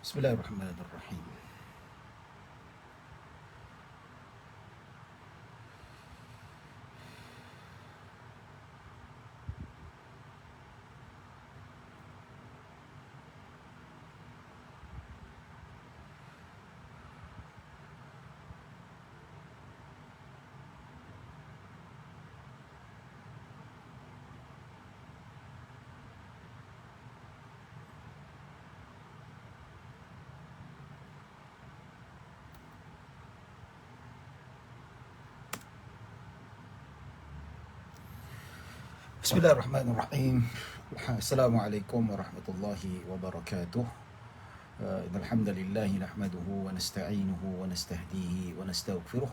Bismillahirrahmanirrahim. Bismillahirrahmanirrahim. Assalamualaikum warahmatullahi wabarakatuh. Innal hamdalillah nahmaduhu wa nasta'inuhu wa nastahdihi wa nastaghfiruh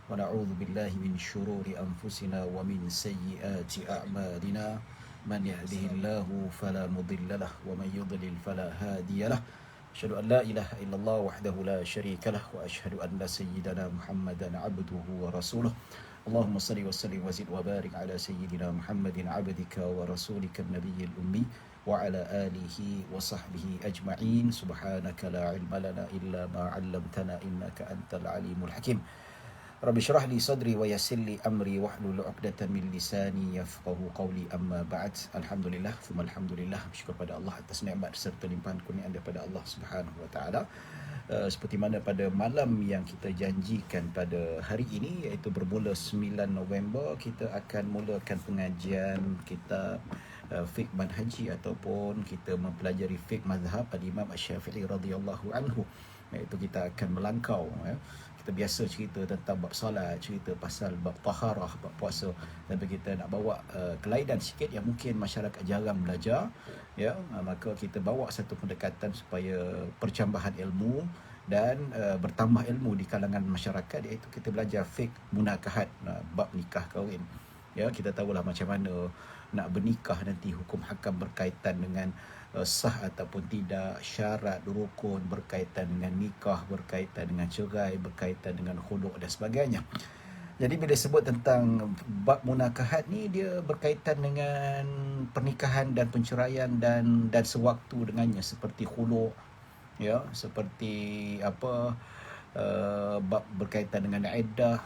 wa na'udzu billahi min shururi anfusina wa min sayyiati a'malina. Man yahdihillahu fala mudilla lahu wa man yudlil fala hadiya lahu. Asyhadu an la ilaha illallah wahdahu la syarika lahu wa asyhadu anna sayyidana Muhammadan 'abduhu wa rasuluh. Allahumma salli wa sallim wa zid wa barik ala sayyidina Muhammadin 'abdika wa rasulika an-nabiyyil ummi wa ala alihi wa sahbihi ajma'in. Subhanaka la ilma lana illa ma 'allamtana innaka antal alimul hakim. Rabbi syrah li sadri wa yassir li amri wahlul 'uqdatam min lisani yafqahu qawli, amma ba'd. Alhamdulillah, thumma alhamdulillah, bersyukur pada Allah atas nikmat serta limpahan kurniaan daripada Allah Subhanahu wa taala. Seperti mana pada malam yang kita janjikan pada hari ini, iaitu bermula 9 November, kita akan mulakan pengajian kitab fiqh manhaji ataupun kita mempelajari fiqh mazhab al-Imam Asy-Syafi'i radhiyallahu anhu. Iaitu kita akan melangkau, kita biasa cerita tentang bab salat, cerita pasal bab taharah, bab puasa, tapi kita nak bawa kelainan sikit yang mungkin masyarakat jarang belajar, maka kita bawa satu pendekatan supaya percambahan ilmu dan bertambah ilmu di kalangan masyarakat, iaitu kita belajar fiqh munakahat, bab nikah kahwin. Kita tahulah macam mana nak bernikah nanti, hukum hakam berkaitan dengan sah ataupun tidak, syarat, rukun berkaitan dengan nikah, berkaitan dengan cerai, berkaitan dengan khuluk dan sebagainya. Jadi bila sebut tentang bab munakahat ni, dia berkaitan dengan pernikahan dan penceraian dan sewaktu dengannya, seperti khuluk, seperti bab berkaitan dengan iddah,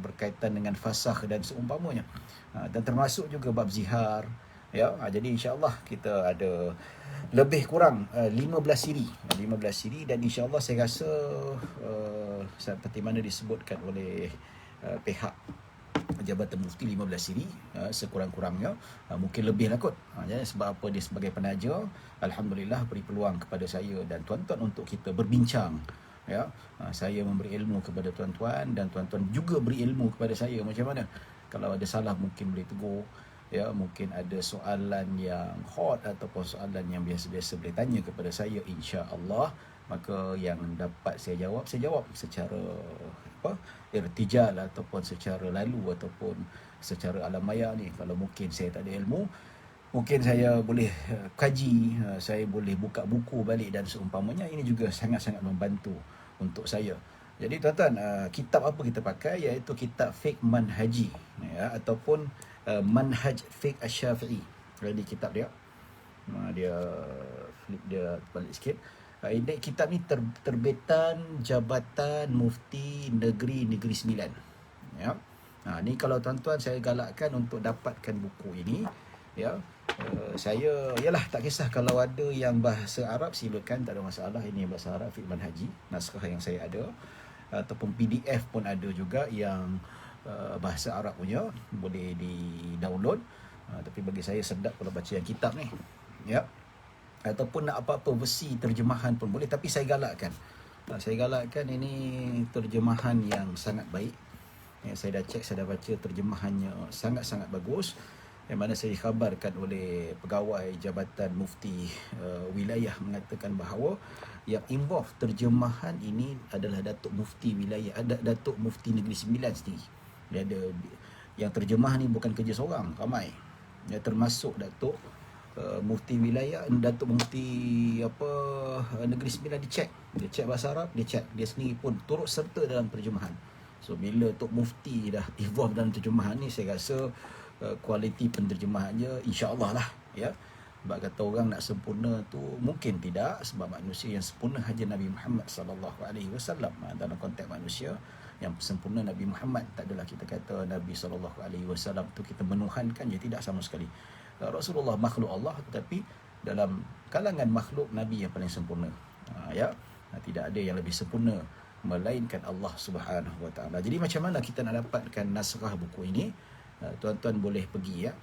berkaitan dengan fasakh dan seumpamanya, dan termasuk juga bab zihar. Jadi insya-Allah kita ada lebih kurang 15 siri, dan insya-Allah saya rasa seperti mana disebutkan oleh pihak Jabatan Mufti, 15 siri sekurang-kurangnya, mungkin lebih lah kot. Jadi sebab apa, dia sebagai penaja, alhamdulillah beri peluang kepada saya dan tuan-tuan untuk kita berbincang. Saya memberi ilmu kepada tuan-tuan dan tuan-tuan juga beri ilmu kepada saya macam mana. Kalau ada salah mungkin boleh tegur, mungkin ada soalan yang hot ataupun soalan yang biasa-biasa boleh tanya kepada saya, insya-Allah. Maka yang dapat saya jawab secara irtijal ataupun secara lalu ataupun secara alam maya ni. Kalau mungkin saya tak ada ilmu, mungkin saya boleh kaji, saya boleh buka buku balik dan seumpamanya. Ini juga sangat-sangat membantu untuk saya. Jadi tuan-tuan, kitab apa kita pakai, iaitu kitab fiqh manhaji, ataupun manhaj fiqh Asy-Syafi'i. Jadi kitab dia, dia flip dia balik sikit. Ini kitab ni terbitan Jabatan Mufti Negeri Sembilan. Ni kalau tuan-tuan, saya galakkan untuk dapatkan buku ini. Saya tak kisah kalau ada yang bahasa Arab, silakan, tak ada masalah. Ini bahasa Arab fiqh manhaji, naskah yang saya ada, ataupun PDF pun ada juga yang bahasa Arab punya, boleh di-download. Tapi bagi saya sedap kalau baca yang kitab ni, ataupun nak apa-apa versi terjemahan pun boleh. Tapi saya galakkan ini terjemahan yang sangat baik. Saya dah cek, saya dah baca, terjemahannya sangat-sangat bagus, yang mana saya dikhabarkan oleh pegawai Jabatan Mufti wilayah mengatakan bahawa yang involve terjemahan ini adalah Datuk Mufti wilayah, Datuk Mufti Negeri Sembilan sendiri. Dia ada yang terjemah ni, bukan kerja seorang, ramai. Termasuk Datuk Mufti wilayah, Datuk Mufti Negeri Sembilan, dia cek bahasa Arab, dia sendiri pun turut serta dalam terjemahan. So bila Tok Mufti dah involve dalam terjemahan ni, saya rasa kualiti penterjemahannya insya-Allah lah, Sebab kata orang nak sempurna tu mungkin tidak, sebab manusia yang sempurna hanya Nabi Muhammad sallallahu alaihi wasallam. Dalam konteks manusia yang sempurna Nabi Muhammad, tak adalah kita kata Nabi sallallahu alaihi wasallam tu kita menuhankan, ya tidak sama sekali. Rasulullah makhluk Allah, tetapi dalam kalangan makhluk Nabi yang paling sempurna. Ya, tidak ada yang lebih sempurna melainkan Allah Subhanahu Wa Taala. Jadi macam mana kita nak dapatkan naskah buku ini? Tuan-tuan boleh pergi, ya.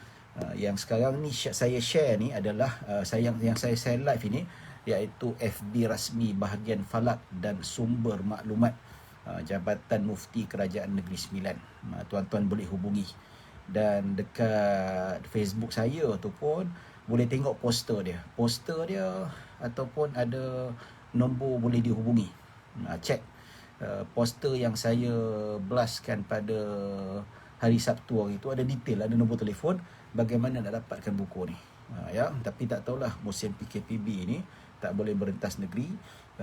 Yang sekarang ni saya share ni adalah yang saya share live ini, iaitu FB rasmi bahagian Falak dan Sumber Maklumat Jabatan Mufti Kerajaan Negeri Sembilan. Tuan-tuan boleh hubungi. Dan dekat Facebook saya tu pun boleh tengok poster dia ataupun ada nombor boleh dihubungi. Cek poster yang saya blastkan pada hari Sabtu hari itu, ada detail, ada nombor telefon bagaimana nak dapatkan buku ni. Ya, tapi tak tahulah musim PKPB ni tak boleh berentas negeri,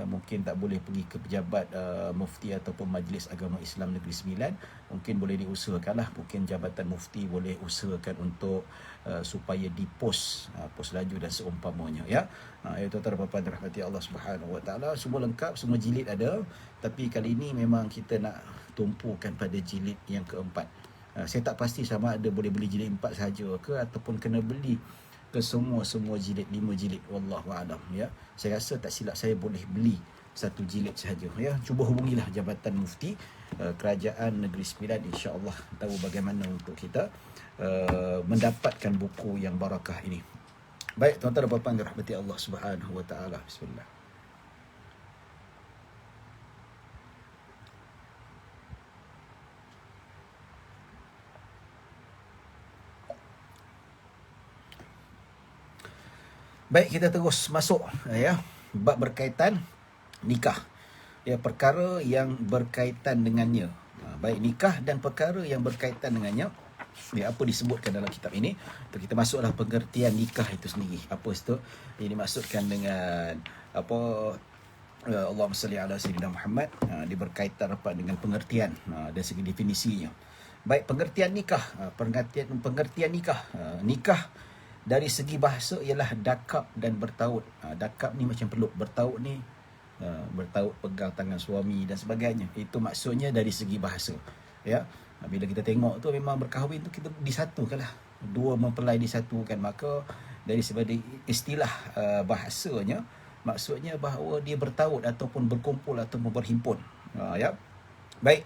mungkin tak boleh pergi ke pejabat mufti ataupun Majlis Agama Islam Negeri Sembilan. Mungkin boleh diusahakanlah, mungkin Jabatan Mufti boleh usahakan untuk supaya dipost, post laju dan seumpamanya, ya. Ya, tuan-tuan dan puan-puan dirahmati Allah Subhanahu Wa Taala, semua lengkap, semua jilid ada, tapi kali ini memang kita nak tumpukan pada jilid yang keempat. Saya tak pasti sama ada boleh beli jilid 4 sahaja ke ataupun kena beli ke semua jilid, 5 jilid, wallahu alam, ya. Saya rasa tak silap saya boleh beli 1 jilid sahaja, ya. Cuba hubungilah Jabatan Mufti Kerajaan Negeri Sembilan, insya-Allah tahu bagaimana untuk kita mendapatkan buku yang barakah ini. Baik, tuan-tuan dan puan-puan dirahmati Allah Subhanahu Wa Taala. Bismillah. Baik, kita terus masuk, ya, bab berkaitan nikah, ya, perkara yang berkaitan dengannya. Baik, nikah dan perkara yang berkaitan dengannya, ya, apa disebutkan dalam kitab ini. Kita masuklah pengertian nikah itu sendiri. Apa itu yang dimaksudkan dengan apa, Allahumma salli ala sayyidina Muhammad, dia berkaitan apa dengan pengertian dari segi definisinya. Baik, pengertian nikah, pengertian nikah. Nikah dari segi bahasa ialah dakap dan bertaut. Dakap ni macam peluk, bertaut ni bertaut pegang tangan suami dan sebagainya. Itu maksudnya dari segi bahasa, ya. Bila kita tengok tu memang berkahwin tu kita disatukanlah, dua mempelai disatukan. Maka dari segi istilah bahasanya, maksudnya bahawa dia bertaut ataupun berkumpul ataupun berhimpun, ya. Baik,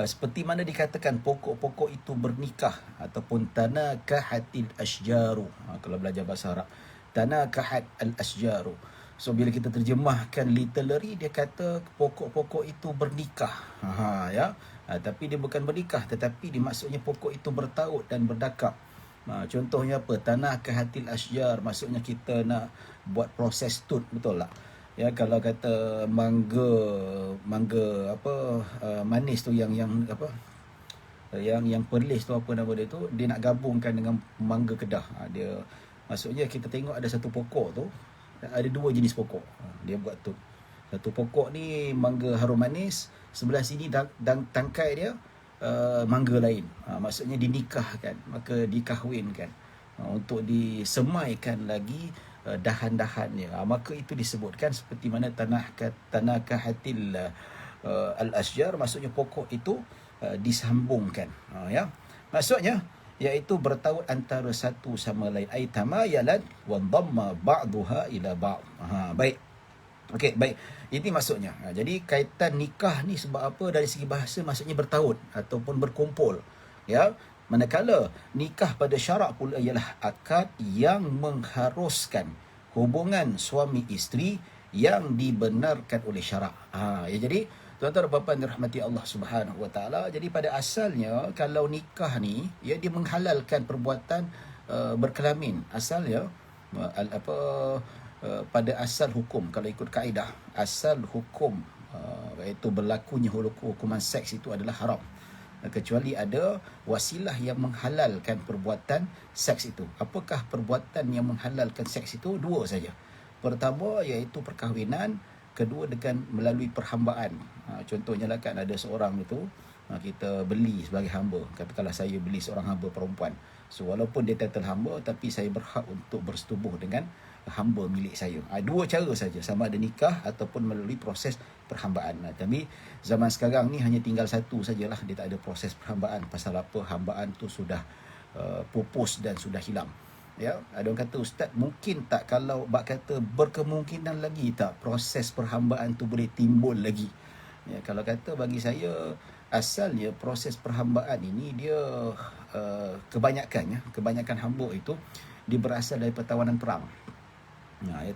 seperti mana dikatakan pokok-pokok itu bernikah ataupun tanakahatil asjaru. Kalau belajar bahasa Arab, tanakahat al asjaru. So bila kita terjemahkan literally, dia kata pokok-pokok itu bernikah. Ya. Tapi dia bukan bernikah, tetapi dimaksudnya pokok itu bertaut dan berdakap. Contohnya apa? Tanakahatil asjar, maksudnya kita nak buat proses tut, betul tak? Ya, kalau kata mangga apa manis tu yang apa, yang perlis tu, apa nama dia tu, dia nak gabungkan dengan mangga Kedah. Dia maksudnya kita tengok ada satu pokok tu, ada 2 jenis pokok. Dia buat tu. Satu pokok ni mangga harum manis, sebelah sini dan tangkai dia mangga lain. Maksudnya dinikahkan, maka dikahwinkan untuk disemaikan lagi dahan-dahannya. Maka itu disebutkan seperti mana tanakahatil al-asjar, maksudnya pokok itu disambungkan, ya. Maksudnya iaitu bertaut antara satu sama lain, ai tamayalan wa dhamma ba'daha ila ba'd. Baik. Okey, baik. Ini maksudnya. Jadi kaitan nikah ni sebab apa? Dari segi bahasa maksudnya bertaut ataupun berkumpul, ya. Manakala nikah pada syarak pula ialah akad yang mengharuskan hubungan suami isteri yang dibenarkan oleh syarak. Ya, jadi tuan-tuan dan puan-puan dirahmati Allah Subhanahu Wa Taala, jadi pada asalnya kalau nikah ni, ya, dia menghalalkan perbuatan berkelamin. Asalnya pada asal hukum, kalau ikut kaedah asal hukum, iaitu berlakunya hukuman seks itu adalah haram, kecuali ada wasilah yang menghalalkan perbuatan seks itu. Apakah perbuatan yang menghalalkan seks itu? 2 saja. Pertama iaitu perkahwinan, kedua dengan melalui perhambaan. Contohnya lah kan ada seorang itu kita beli sebagai hamba. Katakanlah saya beli seorang hamba perempuan. So walaupun dia title hamba, tapi saya berhak untuk bersetubuh dengan hamba milik saya. Dua cara saja, sama ada nikah ataupun melalui proses perhambaan. Tapi zaman sekarang ni hanya tinggal satu sajalah, dia tak ada proses perhambaan. Pasal apa? Hambaan tu sudah pupus dan sudah hilang. Ya, ada orang kata, ustaz, mungkin tak kalau bak kata berkemungkinan lagi tak proses perhambaan tu boleh timbul lagi. Ya, kalau kata bagi saya, asalnya proses perhambaan ini dia kebanyakan hamba itu dia berasal daripada tawanan perang.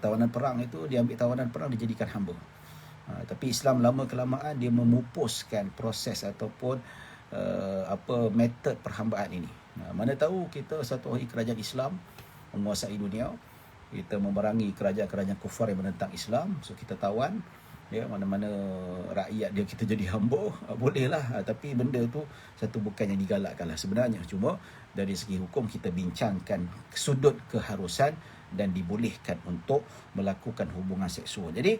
Tawanan perang itu, dia ambil tawanan perang, dijadikan hamba. Tapi Islam lama kelamaan dia memupuskan proses ataupun metod perhambaan ini. Mana tahu kita satu hari kerajaan Islam menguasai dunia, kita memerangi kerajaan-kerajaan kufar yang menentang Islam, so kita tawan, ya, mana-mana rakyat dia kita jadi hamba, bolehlah. Tapi benda tu satu bukan yang digalakkanlah sebenarnya. Cuma dari segi hukum kita bincangkan sudut keharusan dan dibolehkan untuk melakukan hubungan seksual. Jadi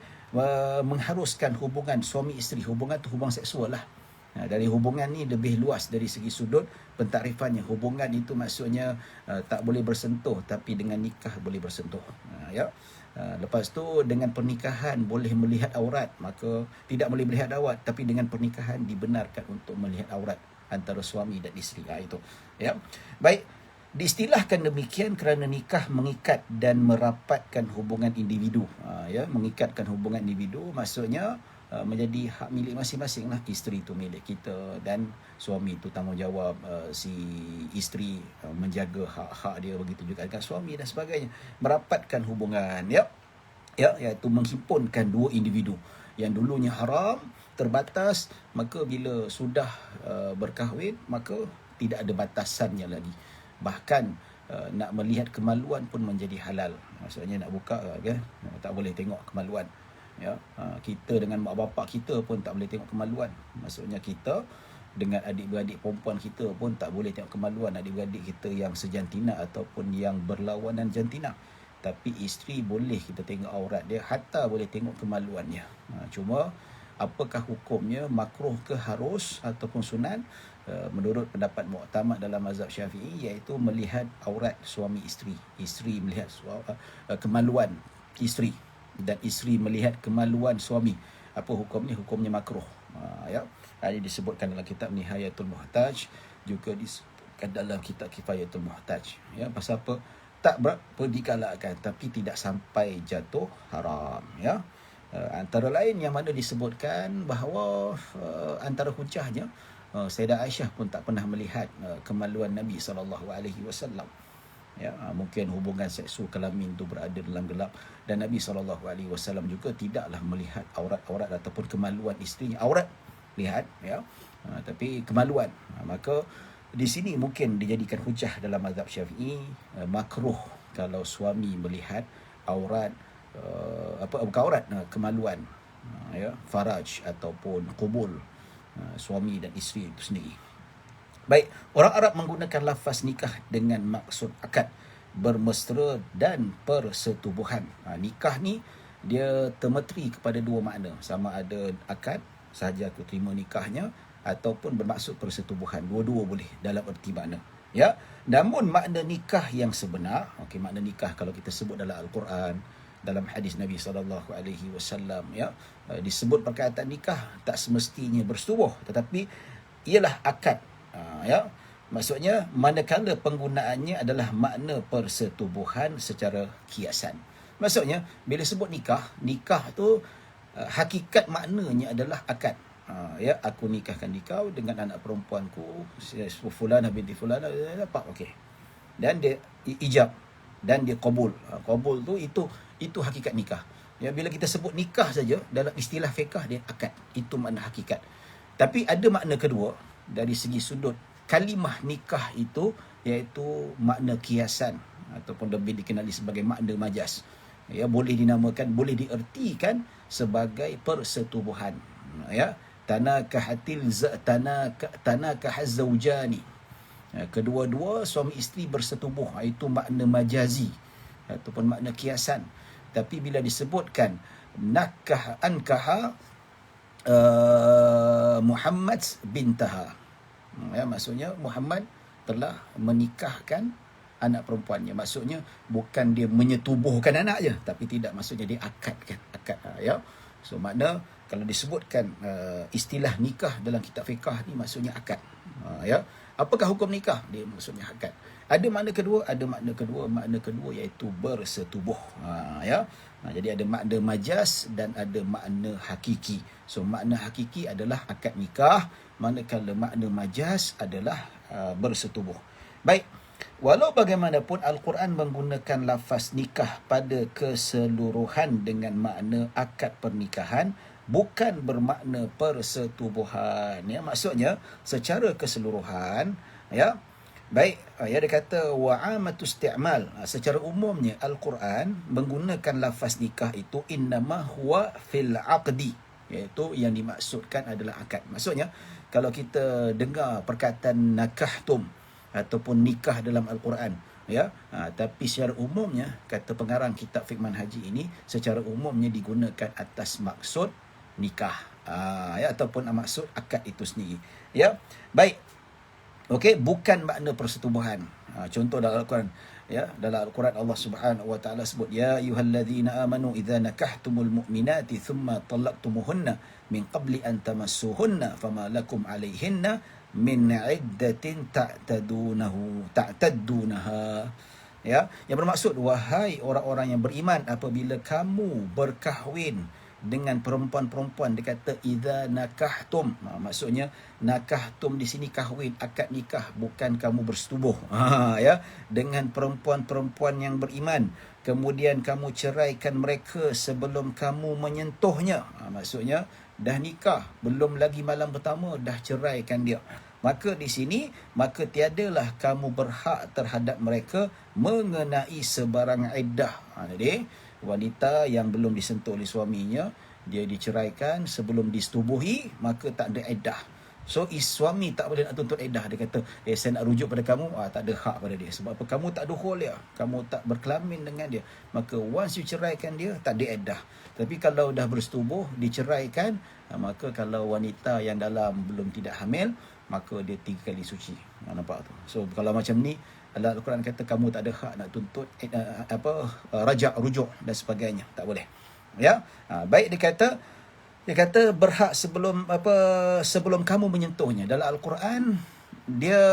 mengharuskan hubungan suami isteri, hubungan tu hubungan seksual lah. Dari hubungan ni lebih luas dari segi sudut pentakrifannya. Hubungan itu maksudnya tak boleh bersentuh, tapi dengan nikah boleh bersentuh. Ya. Lepas tu dengan pernikahan boleh melihat aurat, maka tidak boleh melihat aurat, tapi dengan pernikahan dibenarkan untuk melihat aurat antara suami dan isteri. Itu. Ya. Baik, diistilahkan demikian kerana nikah mengikat dan merapatkan hubungan individu. Ya, mengikatkan hubungan individu maksudnya menjadi hak milik masing-masing lah. Isteri tu milik kita dan suami tu tanggungjawab si isteri menjaga hak-hak dia, begitu juga dengan suami dan sebagainya. Merapatkan hubungan, ya, iaitu menghimpunkan dua individu yang dulunya haram, terbatas, maka bila sudah berkahwin, maka tidak ada batasannya lagi. Bahkan nak melihat kemaluan pun menjadi halal. Maksudnya nak buka kan, tak boleh tengok kemaluan. Ya, kita dengan mak bapak kita pun tak boleh tengok kemaluan. Maksudnya kita dengan adik-beradik perempuan kita pun tak boleh tengok kemaluan adik-beradik kita yang sejantina ataupun yang berlawanan jantina. Tapi isteri boleh kita tengok aurat dia, hatta boleh tengok kemaluannya. Cuma apakah hukumnya, makruh ke harus ataupun sunat? Menurut pendapat muktamad dalam mazhab Syafi'i, iaitu melihat aurat suami isteri. Isteri melihat kemaluan isteri dan isteri melihat kemaluan suami. Apa hukumnya? Hukumnya makruh. Ya, ini disebutkan dalam kitab Nihayatul Muhtaj, juga disebutkan dalam kitab Kifayatul Muhtaj. Ya, pasal apa? Tak berapa digalakkan, tapi tidak sampai jatuh haram. Ya, antara lain yang mana disebutkan bahawa antara hujahnya, Sayyidah Aisyah pun tak pernah melihat kemaluan Nabi SAW. Ya, mungkin hubungan seksual kelamin itu berada dalam gelap, dan Nabi SAW juga tidaklah melihat aurat-aurat ataupun kemaluan isterinya. Aurat lihat, ya, tapi kemaluan, maka di sini mungkin dijadikan hujah dalam mazhab Syafi'i, makruh kalau suami melihat aurat, bukan aurat, kemaluan, ya, faraj ataupun qubul suami dan isteri itu sendiri. Baik, orang Arab menggunakan lafaz nikah dengan maksud akad, bermesra dan persetubuhan. Nikah ni dia termeteri kepada dua makna. Sama ada akad, sahaja aku terima nikahnya, ataupun bermaksud persetubuhan. Dua-dua boleh dalam erti makna. Ya, namun makna nikah yang sebenar, makna nikah kalau kita sebut dalam Al-Quran, dalam hadis Nabi SAW, ya, disebut perkataan nikah tak semestinya bersetubuh, tetapi ialah akad. Ya, maksudnya manakala penggunaannya adalah makna persetubuhan secara kiasan. Maksudnya bila sebut nikah tu hakikat maknanya adalah akad. Ya, aku nikahkan kau dengan anak perempuanku Fulanah binti Fulanah, apa, okey. Dan dia ijab dan dia qabul. Qabul tu itu hakikat nikah. Ya, bila kita sebut nikah saja dalam istilah fiqh dia akad. Itu makna hakikat. Tapi ada makna kedua dari segi sudut kalimah nikah itu, iaitu makna kiasan ataupun lebih dikenali sebagai makna majas. Ya, boleh dinamakan, boleh diertikan sebagai persetubuhan. Ya, tanakahaz zaujani. Kedua-dua suami isteri bersetubuh, itu makna majazi ataupun makna kiasan. Tapi bila disebutkan ankaha, Muhammad bintaha. Ya, maksudnya Muhammad telah menikahkan anak perempuannya. Maksudnya bukan dia menyetubuhkan anak je, tapi tidak, maksudnya dia akadkan. Akad, ya. So makna kalau disebutkan istilah nikah dalam kitab fiqh ni maksudnya akad. Ya. Apakah hukum nikah? Dia maksudnya akad. Ada makna kedua, makna kedua iaitu bersetubuh. Ya. Jadi ada makna majas dan ada makna hakiki. So makna hakiki adalah akad nikah, manakala makna majas adalah bersetubuh. Baik, walau bagaimanapun Al-Quran menggunakan lafaz nikah pada keseluruhan dengan makna akad pernikahan, bukan bermakna persetubuhan. Ya, maksudnya secara keseluruhan, ya. Baik, ya, dia kata wa'amatu isti'mal. Secara umumnya Al-Quran menggunakan lafaz nikah itu innama huwa fil aqdi, iaitu yang dimaksudkan adalah akad. Maksudnya kalau kita dengar perkataan nakahtum ataupun nikah dalam Al-Quran, ya, tapi secara umumnya kata pengarang kitab fiqh manhaji ini secara umumnya digunakan atas maksud nikah, ya, ataupun maksud akad itu sendiri. Ya, baik. Okey, bukan makna persetubuhan. Contoh dalam Al-Quran, ya, dalam Al-Quran Allah Subhanahu wa taala sebut ya ayyuhallazina amanu idza nakahtumul mu'minati thumma talaqtumuhunna min qabli an tamassuhunna fama lakum 'alaihinna min 'iddatin ta'taddunaha. Ya, yang bermaksud wahai orang-orang yang beriman, apabila kamu berkahwin dengan perempuan-perempuan, dia kata idza nakahtum. Maksudnya nakahtum di sini kahwin, akad nikah, bukan kamu bersetubuh. Ya, dengan perempuan-perempuan yang beriman, kemudian kamu ceraikan mereka sebelum kamu menyentuhnya. Maksudnya dah nikah, belum lagi malam pertama dah ceraikan dia. Maka di sini, maka tiadalah kamu berhak terhadap mereka mengenai sebarang iddah. Jadi wanita yang belum disentuh oleh suaminya, dia diceraikan sebelum disetubuhi, maka tak ada iddah. So suami tak boleh nak tuntut iddah. Dia kata saya nak rujuk pada kamu, tak ada hak pada dia. Sebab apa? Kamu tak dukhul dia, kamu tak berkelamin dengan dia. Maka once you ceraikan dia, tak ada iddah. Tapi kalau dah bersetubuh, diceraikan, maka kalau wanita yang dalam belum tidak hamil, maka dia 3 kali suci. Nampak tu? So kalau macam ni, Al-Quran kata kamu tak ada hak nak tuntut rajak, rujuk dan sebagainya, tak boleh. Ya, baik, dia kata berhak sebelum kamu menyentuhnya. Dalam Al-Quran dia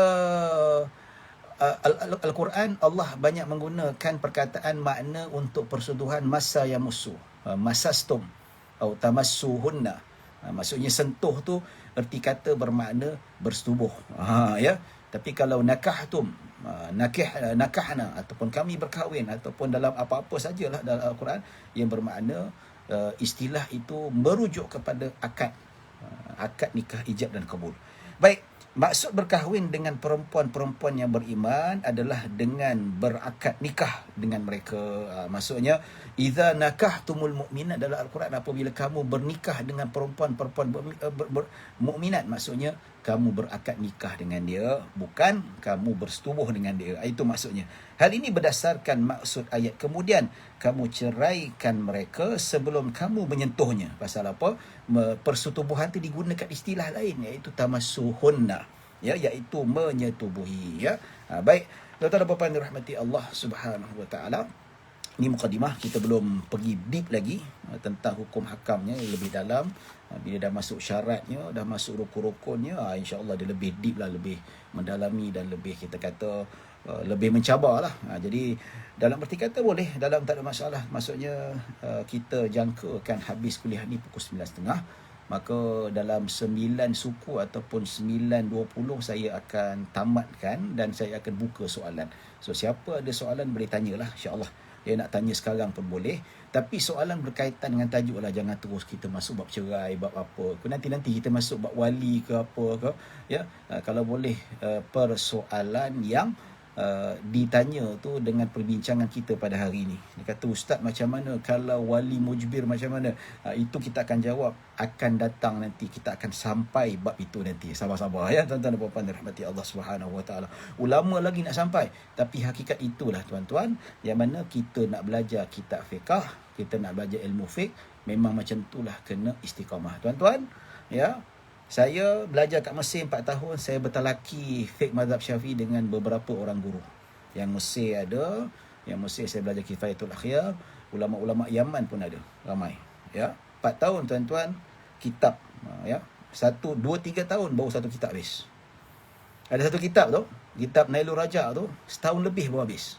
Al-Quran Allah banyak menggunakan perkataan makna untuk persetubuhan masa yang musuh, masastum atau tamassuhunna. Maksudnya sentuh tu erti kata bermakna bersetubuh. Ya. Tapi kalau nakahtum, nakahna ataupun kami berkahwin ataupun dalam apa-apa sajalah dalam Al-Quran yang bermakna istilah itu merujuk kepada akad, akad nikah ijab dan kabul. Baik, maksud berkahwin dengan perempuan-perempuan yang beriman adalah dengan berakad nikah dengan mereka. Maksudnya idza nakahtumul mu'minat dalam Al-Quran, apabila kamu bernikah dengan perempuan-perempuan mukminat, maksudnya kamu berakad nikah dengan dia, bukan kamu bersetubuh dengan dia. Itu maksudnya. Hal ini berdasarkan maksud ayat kemudian, kamu ceraikan mereka sebelum kamu menyentuhnya. Pasal apa? Persetubuhan itu digunakan istilah lain, iaitu tamassuhunna, ya, iaitu menyetubuhi. Ya. Baik, tuan-tuan dan puan-puan dirahmati Allah Subhanahu wa taala. Ini mukadimah, kita belum pergi deep lagi tentang hukum hakamnya lebih dalam. Bila dah masuk syaratnya, dah masuk rukun-rukunnya, insya-Allah dia lebih deep lah, lebih mendalami dan lebih, kita kata, lebih mencabar lah. Jadi dalam erti kata boleh, dalam tak ada masalah. Maksudnya kita jangkakan habis kuliah ni pukul 9.30, maka dalam 9 suku ataupun 9.20 saya akan tamatkan dan saya akan buka soalan. So siapa ada soalan boleh tanyalah, insya-Allah. Dia nak tanya sekarang pun boleh. Tapi soalan berkaitan dengan tajuk lah. Jangan terus kita masuk bab cerai, bab apa. Nanti kita masuk bab wali ke apa ke. Ya, kalau boleh persoalan yang ditanya tu dengan perbincangan kita pada hari ini. Dia kata, Ustaz macam mana kalau wali mujbir macam mana? Itu kita akan jawab, akan datang nanti, kita akan sampai bab itu nanti. Sabar-sabar ya tuan-tuan dan puan-puan dirahmati Allah Subhanahu wa taala. Ulama lagi nak sampai, tapi hakikat itulah tuan-tuan, yang mana kita nak belajar kitab fiqh, kita nak belajar ilmu fiqh, Memang macam itulah kena istiqamah. Tuan-tuan, ya, saya belajar kat Mesir 4 tahun, saya bertalaki fiqh mazhab Syafi'i dengan beberapa orang guru. Yang Mesir ada, yang Mesir saya belajar Kifayatul Akhyar, ulama-ulama Yaman pun ada, ramai. Ya, 4 tahun tuan-tuan, kitab, ya. 1, 2, 3 tahun baru satu kitab habis. Ada satu kitab tu, kitab Nailul Raja' tu, setahun lebih baru habis.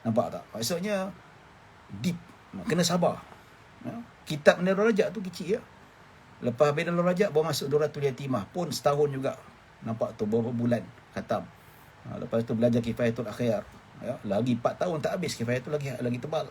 Nampak tak? Maksudnya deep, kena sabar. Ya. Kitab Nailul Raja' tu kecil ya. Lepas habis Nailul Raja' baru masuk Duratul Yatimah, pun setahun juga. Nampak tu, beberapa bulan khatam. Lepas tu belajar Kifayatul Akhyar, ya. Lagi 4 tahun tak habis, Kifayatul lagi tebal.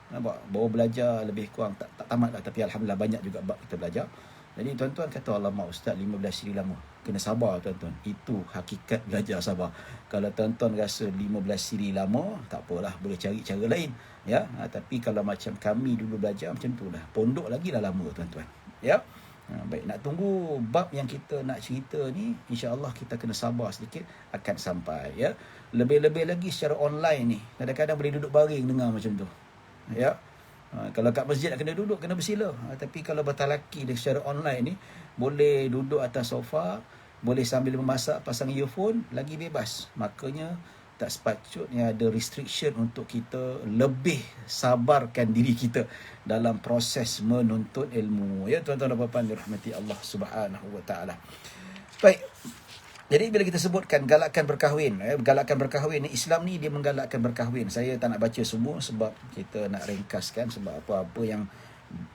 Nampak? Baru belajar lebih kurang tak tamat lah, tapi alhamdulillah banyak juga bab kita belajar. Jadi tuan-tuan kata, alamak ustaz 15 siri lama. Kena sabar tuan-tuan. Itu hakikat belajar sabar. Kalau tuan-tuan rasa 15 siri lama, tak apalah, boleh cari cara lain. Ya, tapi kalau macam kami dulu belajar macam tu lah. Pondok lagi dah lama tuan-tuan. Ya. Baik, nak tunggu bab yang kita nak cerita ni, insya-Allah kita kena sabar sedikit, akan sampai ya. Lebih-lebih lagi secara online ni, kadang-kadang boleh duduk baring dengar macam tu. Ya. Kalau kat masjid nak kena duduk, kena bersila. Tapi kalau bertalaki secara online ni, boleh duduk atas sofa, boleh sambil memasak, pasang earphone, lagi bebas. Makanya tak sepatutnya ada restriction untuk kita lebih sabarkan diri kita dalam proses menuntut ilmu. Ya tuan-tuan dan puan-puan dirahmati Allah Subhanahu wa taala. Baik. Jadi bila kita sebutkan galakkan berkahwin, galakkan berkahwin, Islam ni dia menggalakkan berkahwin. Saya tak nak baca semua sebab kita nak ringkaskan, sebab apa-apa yang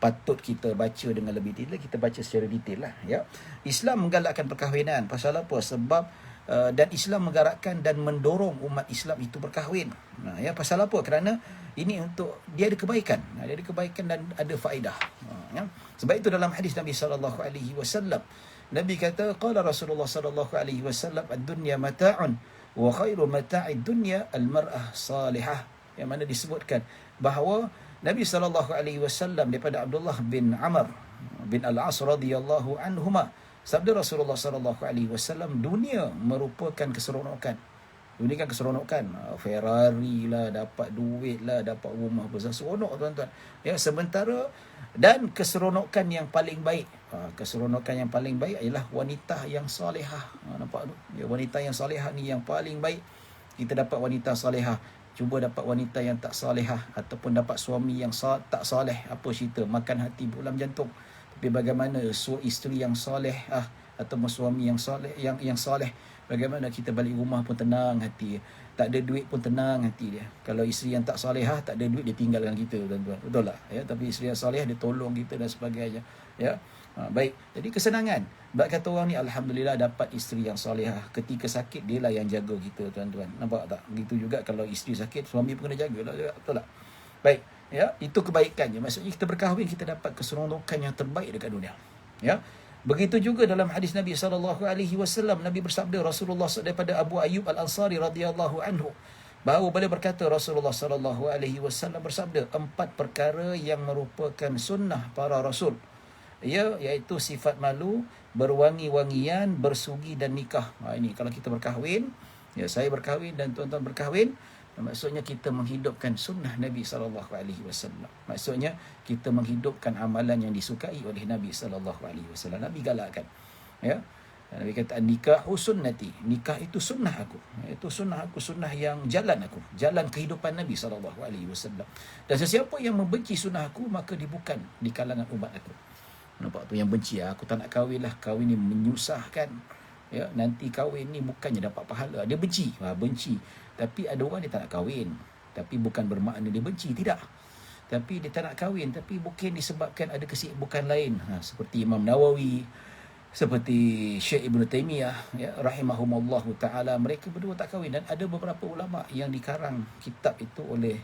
patut kita baca dengan lebih detail, kita baca secara detail lah. Ya. Islam menggalakkan perkahwinan. Pasal apa? Sebab dan Islam menggalakkan dan mendorong umat Islam itu berkahwin. Ya, pasal apa? Kerana ini untuk dia ada kebaikan. Dia ada kebaikan dan ada faedah. Ya. Sebab itu dalam hadis Nabi SAW, Nabi kata, qala Rasulullah sallallahu alaihi wasallam, ad-dunya mata'un wa khairu mata'id dunya al-mar'ah salihah. Yang mana disebutkan bahawa Nabi sallallahu alaihi wasallam daripada Abdullah bin Amr bin Al-As radhiyallahu anhuma, sabda Rasulullah sallallahu alaihi wasallam, dunia merupakan keseronokan. Dunia kan keseronokan, Ferrari lah, dapat duit lah, dapat rumah besar, seronok tuan-tuan. Ya, sementara dan keseronokan yang paling baik, keseronokan yang paling baik ialah wanita yang salihah. Nampak tu? Ya, wanita yang salihah ni yang paling baik. Kita dapat wanita salihah, cuba dapat wanita yang tak salihah, ataupun dapat suami yang tak saleh, apa cerita? Makan hati, bulam jantung. Tapi bagaimana isteri yang salihah ataupun suami yang saleh, yang saleh, bagaimana kita balik rumah pun tenang hati, tak ada duit pun tenang hati dia. Kalau isteri yang tak salihah, tak ada duit, dia tinggalkan kita tuan-tuan, betul tak? Ya, tapi isteri yang salihah, dia tolong kita dan sebagainya. Ya, baik. Jadi kesenangan. Sebab kata orang ni, alhamdulillah dapat isteri yang salihah. Ketika sakit, dia lah yang jaga kita tuan-tuan. Nampak tak? Begitu juga kalau isteri sakit, suami pun kena jaga lah, betul tak? Baik. Ya, itu kebaikannya. Maksudnya kita berkahwin, kita dapat keseronokan yang terbaik dekat dunia. Ya. Begitu juga dalam hadis Nabi SAW, Nabi bersabda, Rasulullah daripada Abu Ayyub Al-Ansari radhiyallahu anhu, bahawa beliau berkata, Rasulullah SAW bersabda, 4 perkara yang merupakan sunnah para rasul, ya, iaitu sifat malu, berwangi-wangian, bersugi dan nikah. Ini kalau kita berkahwin, ya, saya berkahwin dan tuan-tuan berkahwin, maksudnya kita menghidupkan sunnah Nabi SAW. Maksudnya kita menghidupkan amalan yang disukai oleh Nabi SAW. Nabi galakkan. Ya. Nabi kata, nikahu sunnati. Nikah itu sunnah aku. Itu sunnah aku, sunnah yang jalan aku. Jalan kehidupan Nabi SAW. Dan sesiapa yang membenci sunnah aku, maka dia bukan di kalangan umat aku. Nampak tu yang benci, aku tak nak kahwin lah. Kahwin ni menyusahkan. Ya, nanti kahwin ni bukannya dapat pahala. Dia benci. Benci. Tapi ada orang dia tak nak kahwin, tapi bukan bermakna dia benci, tidak. Tapi dia tak nak kahwin, tapi mungkin disebabkan ada kesibukan lain. Seperti Imam Nawawi, seperti Syekh Ibn Taymiyah, ya, rahimahumullahu ta'ala, mereka berdua tak kahwin. Dan ada beberapa ulama yang dikarang kitab itu oleh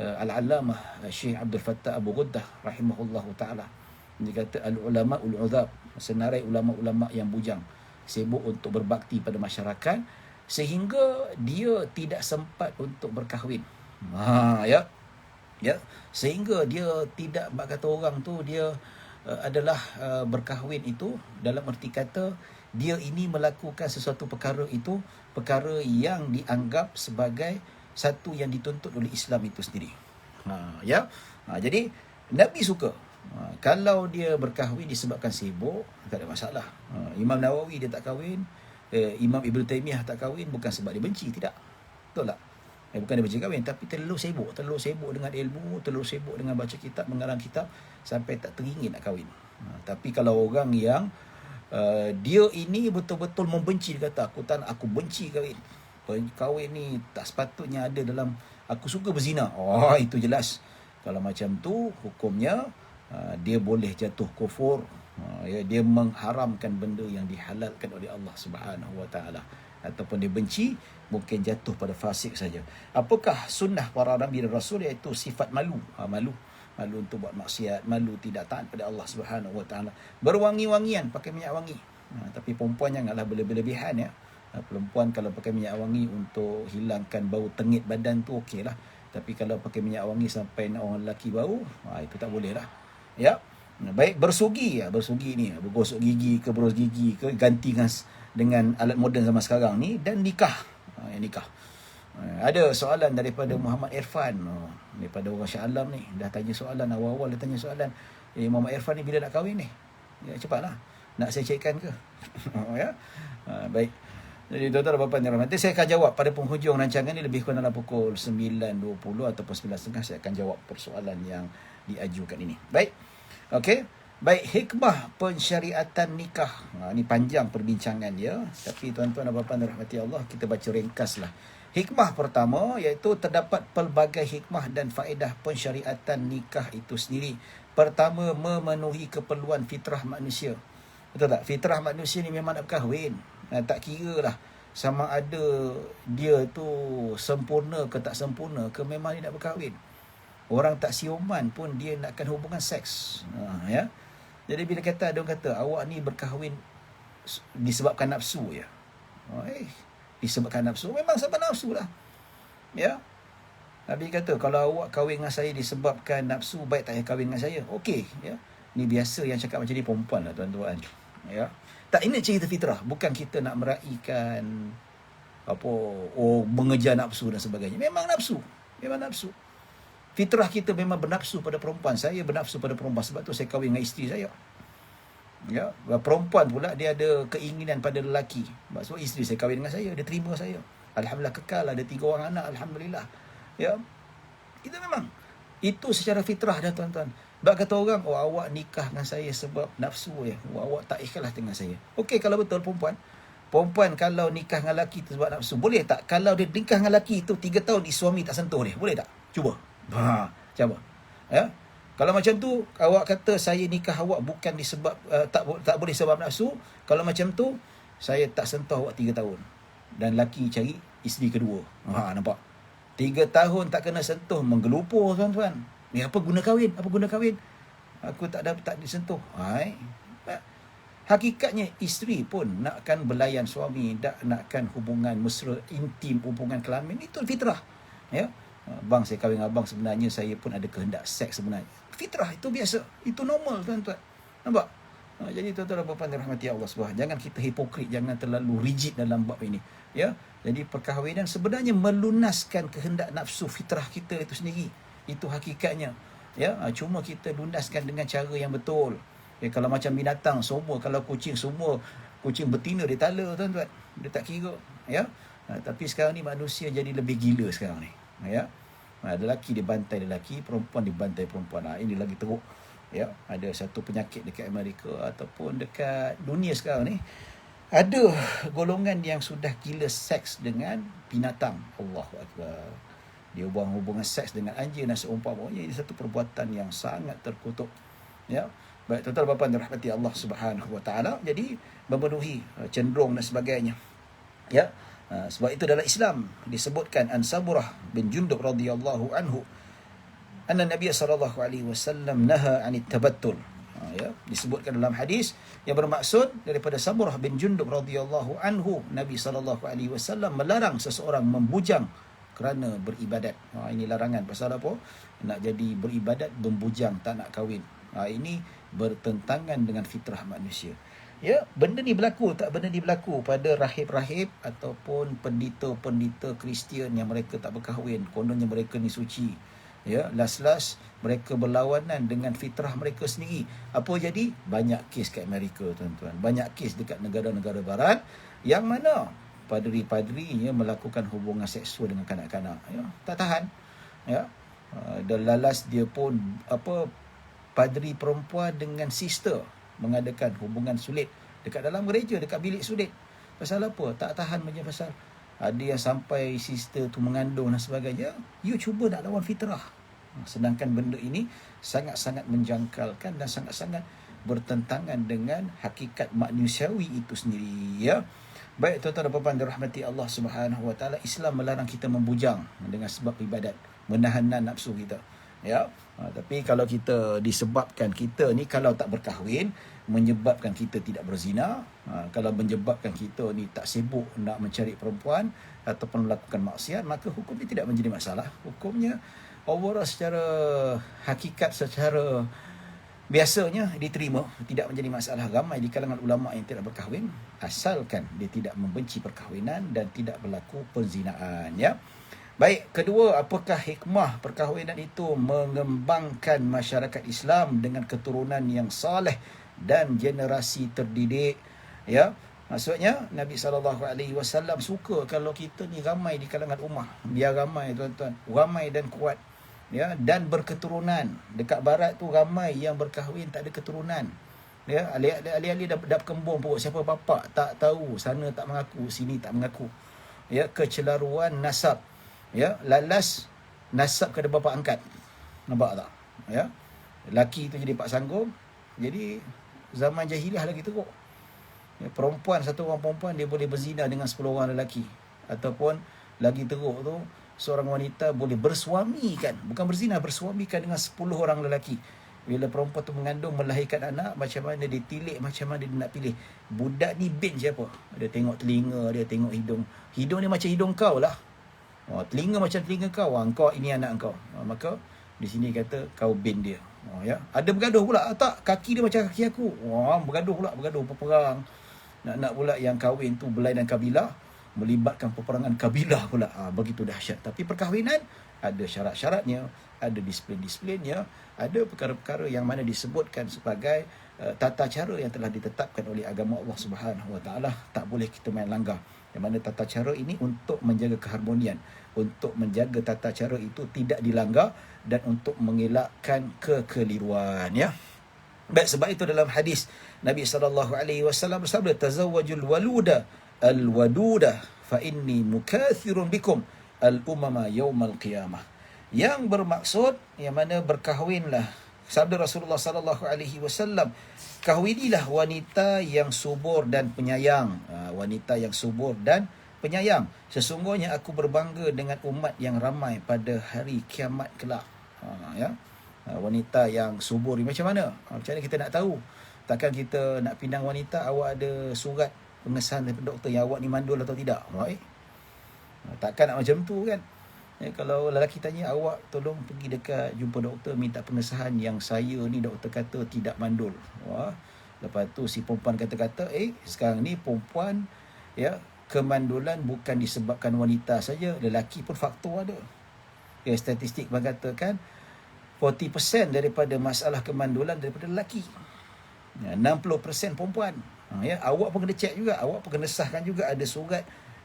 Al-Allamah Syekh Abdul Fattah Abu Ghuddah rahimahullahu ta'ala. Dia kata al-ulama ul-udhab, senarai ulama-ulama yang bujang, sibuk untuk berbakti pada masyarakat, sehingga dia tidak sempat untuk berkahwin. Ya. Ya, sehingga dia tidak, bak kata orang tu, dia adalah berkahwin itu dalam erti kata dia ini melakukan sesuatu perkara itu, perkara yang dianggap sebagai satu yang dituntut oleh Islam itu sendiri. Ya. Jadi Nabi suka. Kalau dia berkahwin disebabkan sibuk, tak ada masalah. Imam Nawawi dia tak kahwin, Imam Ibn Taymiyah tak kahwin bukan sebab dia benci, tidak. Betul tak? Bukan dia benci kahwin, tapi terlalu sibuk dengan ilmu, terlalu sibuk dengan baca kitab, mengarang kitab, sampai tak teringin nak kahwin. Tapi kalau orang yang dia ini betul-betul membenci, dia kata aku benci kahwin. Kahwin ni tak sepatutnya ada dalam, aku suka berzina. Itu jelas. Kalau macam tu hukumnya dia boleh jatuh kufur. Dia mengharamkan benda yang dihalalkan oleh Allah Subhanahu Wa Taala, ataupun dia benci, mungkin jatuh pada fasik saja. Apakah sunnah para nabi dan rasul, iaitu sifat malu. Malu untuk buat maksiat, malu tidak taat pada Allah Subhanahu Wa Taala. Berwangi-wangian, pakai minyak wangi. Tapi perempuan janganlah berlebihan ya. Perempuan kalau pakai minyak wangi untuk hilangkan bau tengit badan tu okeylah. Tapi kalau pakai minyak wangi sampai nak orang lelaki bau, itu tak boleh lah. Ya. Baik, bersugi ni, bergosok gigi ke, berus gigi ke, ganti dengan alat moden zaman sekarang ni, dan nikah. Nikah. Ada soalan daripada Muhammad Irfan, daripada orang Shah Alam ni, dah tanya soalan, awal-awal dia tanya soalan, Muhammad Irfan ni bila nak kahwin ni? Ya, cepatlah. Nak saya cekkan ke? Ya. Baik. Jadi tuan-tuan dan puan-puan yang dirahmati, saya akan jawab pada penghujung rancangan ni, lebih kurang dalam pukul 9.20 ataupun 9.30 saya akan jawab persoalan yang diajukan ini. Baik. Okey. Baik, hikmah pensyariatan nikah. Ini panjang perbincangan dia, tapi tuan-tuan dan puan-puan dirahmati Allah, kita baca ringkaslah. Hikmah pertama iaitu terdapat pelbagai hikmah dan faedah pensyariatan nikah itu sendiri. Pertama, memenuhi keperluan fitrah manusia. Betul tak? Fitrah manusia ni memang nak berkahwin. Tak kira lah sama ada dia tu sempurna ke tak sempurna ke, memang dia nak berkahwin. Orang tak siuman pun dia nakkan hubungan seks. Ya. Jadi bila ada orang kata awak ni berkahwin disebabkan nafsu ya. Disebabkan nafsu, memang sebab nafsu lah. Ya. Nabi kata kalau awak kahwin dengan saya disebabkan nafsu, baik tak payah kahwin dengan saya. Okey, ya. Ni biasa yang cakap macam ni perempuan lah tuan-tuan. Ya. Tak, ini cerita fitrah, bukan kita nak meraihkan mengejar nafsu dan sebagainya. Memang nafsu. Fitrah kita memang bernafsu pada perempuan. Saya bernafsu pada perempuan, sebab tu saya kahwin dengan isteri saya. Ya, perempuan pula dia ada keinginan pada lelaki. Sebab isteri saya kahwin dengan saya, dia terima saya. Alhamdulillah, kekal, ada 3 orang anak, alhamdulillah. Ya. Itu secara fitrah dah tuan-tuan. Sebab kata orang, awak nikah dengan saya sebab nafsu ya. Awak tak ikhlas dengan saya. Okey, kalau betul perempuan kalau nikah dengan lelaki itu sebab nafsu, boleh tak kalau dia nikah dengan lelaki itu 3 tahun suami tak sentuh dia? Boleh tak? Cuba. Cuba. Ya. Kalau macam tu, awak kata saya nikah awak bukan disebab tak boleh sebab nafsu. Kalau macam tu, saya tak sentuh awak 3 tahun. Dan lelaki cari isteri kedua. Nampak? 3 tahun tak kena sentuh, menggelupur tuan-tuan. Ni apa guna kahwin? Aku tak disentuh. Hakikatnya isteri pun nakkan belayan suami, nakkan hubungan mesra, intim, hubungan kelamin. Itu fitrah. Ya. Bang, saya kahwin dengan abang, sebenarnya saya pun ada kehendak seks sebenarnya. Fitrah, itu biasa. Itu normal tuan-tuan. Nampak? Jadi tuan-tuan dan puan-puan dirahmati Allah SWT, jangan kita hipokrit, jangan terlalu rigid dalam bab ini. Ya. Jadi perkahwinan sebenarnya melunaskan kehendak nafsu fitrah kita itu sendiri. Itu hakikatnya. Ya, cuma kita lunaskan dengan cara yang betul. Ya, kalau macam binatang semua, kalau kucing semua, kucing betina dia tala tuan-tuan. Dia tak kira. Ya. Tapi sekarang ni manusia jadi lebih gila sekarang ni. Ya. Lelaki dibantai lelaki, perempuan dibantai perempuan. Ini lagi teruk. Ya, ada satu penyakit dekat Amerika ataupun dekat dunia sekarang ni. Ada golongan yang sudah gila seks dengan binatang. Allahu Akbar. Dia buang hubungan seks dengan anjing dan seumpamanya. Ini satu perbuatan yang sangat terkutuk. Ya. Baik, tuan-tuan dan puan-puan dirahmati Allah Subhanahu Wa Taala. Jadi memenuhi cenderung dan sebagainya. Ya. Sebab itu dalam Islam disebutkan an Samurah bin Jundub radhiyallahu anhu anna Nabi sallallahu alaihi wasallam naha 'anit tabattul. Ya, disebutkan dalam hadis yang bermaksud daripada Samurah bin Jundub radhiyallahu anhu, Nabi sallallahu alaihi wasallam melarang seseorang membujang kerana beribadat. Ini larangan pasal apa? Nak jadi beribadat, membujang, tak nak kahwin. Ini bertentangan dengan fitrah manusia. Ya, benda ni berlaku pada rahib-rahib ataupun pendeta-pendeta Kristian yang mereka tak berkahwin. Kononnya mereka ni suci. Ya, last mereka berlawanan dengan fitrah mereka sendiri. Apa jadi? Banyak kes kat Amerika, tuan-tuan. Banyak kes dekat negara-negara barat yang mana padri-padrinya melakukan hubungan seksual dengan kanak-kanak. Ya, tak tahan. Ya. Dan lalas dia pun padri perempuan dengan sister mengadakan hubungan sulit dekat dalam gereja, dekat bilik sulit. Pasal apa? Tak tahan macam pasal ada yang sampai sister tu mengandung dan sebagainya. You cuba nak lawan fitrah. Sedangkan benda ini sangat-sangat menjangkalkan dan sangat-sangat bertentangan dengan hakikat manusiawi itu sendiri. Ya. Baik tuan-tuan dan puan-puan dirahmati Allah Subhanahu Wa Taala, Islam melarang kita membujang dengan sebab ibadat, menahan nafsu kita. Ya. Tapi kalau kita disebabkan kita ni kalau tak berkahwin menyebabkan kita tidak berzina, kalau menyebabkan kita ni tak sibuk nak mencari perempuan ataupun melakukan maksiat, maka hukumnya tidak menjadi masalah. Hukumnya overall secara hakikat, secara biasanya diterima, tidak menjadi masalah. Ramai di kalangan ulama yang tidak berkahwin asalkan dia tidak membenci perkahwinan dan tidak berlaku perzinaan. Ya. Baik, kedua, apakah hikmah perkahwinan itu? Mengembangkan masyarakat Islam dengan keturunan yang saleh dan generasi terdidik. Ya, maksudnya Nabi SAW suka kalau kita ni ramai di kalangan ummah. Biar ramai tuan-tuan, ramai dan kuat. Ya, dan berketurunan. Dekat barat tu ramai yang berkahwin tak ada keturunan. Ya, alih-alih dah berkembang pun, siapa bapa tak tahu, sana tak mengaku, sini tak mengaku. Ya, kecelaruan nasab. Ya, lalas nasab kepada bapa angkat. Nampak tak? Ya. Laki tu jadi pak sanggung. Jadi zaman jahiliah lagi teruk. Ya, perempuan, satu orang perempuan dia boleh berzina dengan 10 orang lelaki. Ataupun lagi teruk tu, seorang wanita boleh bersuamikan, bukan berzina, bersuamikan dengan 10 orang lelaki. Bila perempuan tu mengandung, melahirkan anak, macam mana dia tilik, macam mana dia nak pilih budak ni bin siapa. Dia tengok telinga, dia tengok hidung. Hidung ni macam hidung kau lah. Telinga macam telinga kau. Kau ini anak kau. Maka di sini kata kau bin dia. Ya. Ada bergaduh pula. Tak, kaki dia macam kaki aku. Bergaduh berperang. Nak pula yang kahwin tu belai dan kabilah, melibatkan peperangan kabilah pula. Begitu dahsyat. Tapi perkahwinan ada syarat-syaratnya, ada disiplin-disiplinnya, ada perkara-perkara yang mana disebutkan sebagai tata cara yang telah ditetapkan oleh agama Allah Subhanahu Wa Taala. Tak boleh kita main langgar. Yang mana tata cara ini untuk menjaga keharmonian, untuk menjaga tata cara itu tidak dilanggar dan untuk mengelakkan kekeliruan. Ya. Baik, sebab itu dalam hadis Nabi SAW bersabda, tazawwajul waluda al-waduda fa inni mukathirun bikum al-umama yaumal qiyamah. Yang bermaksud yang mana berkahwinlah. Sabda Rasulullah SAW, kahwinilah wanita yang subur dan penyayang. Wanita yang subur dan penyayang. Sesungguhnya aku berbangga dengan umat yang ramai pada hari kiamat kelak. Ya. Wanita yang subur ni macam mana? Macam mana kita nak tahu? Takkan kita nak pinang wanita, awak ada surat pengesahan daripada doktor yang awak ni mandul atau tidak? Right? Takkan nak macam tu kan? Ya, kalau lelaki tanya, awak tolong pergi dekat jumpa doktor minta pengesahan yang saya ni doktor kata tidak mandul. Lepas tu si perempuan kata-kata, sekarang ni perempuan ya, kemandulan bukan disebabkan wanita saja, lelaki pun faktor ada. Ya, statistik mengatakan 40% daripada masalah kemandulan daripada lelaki. Ya, 60% perempuan. Ya, awak pun kena cek juga, awak pun kena sahkan juga ada surat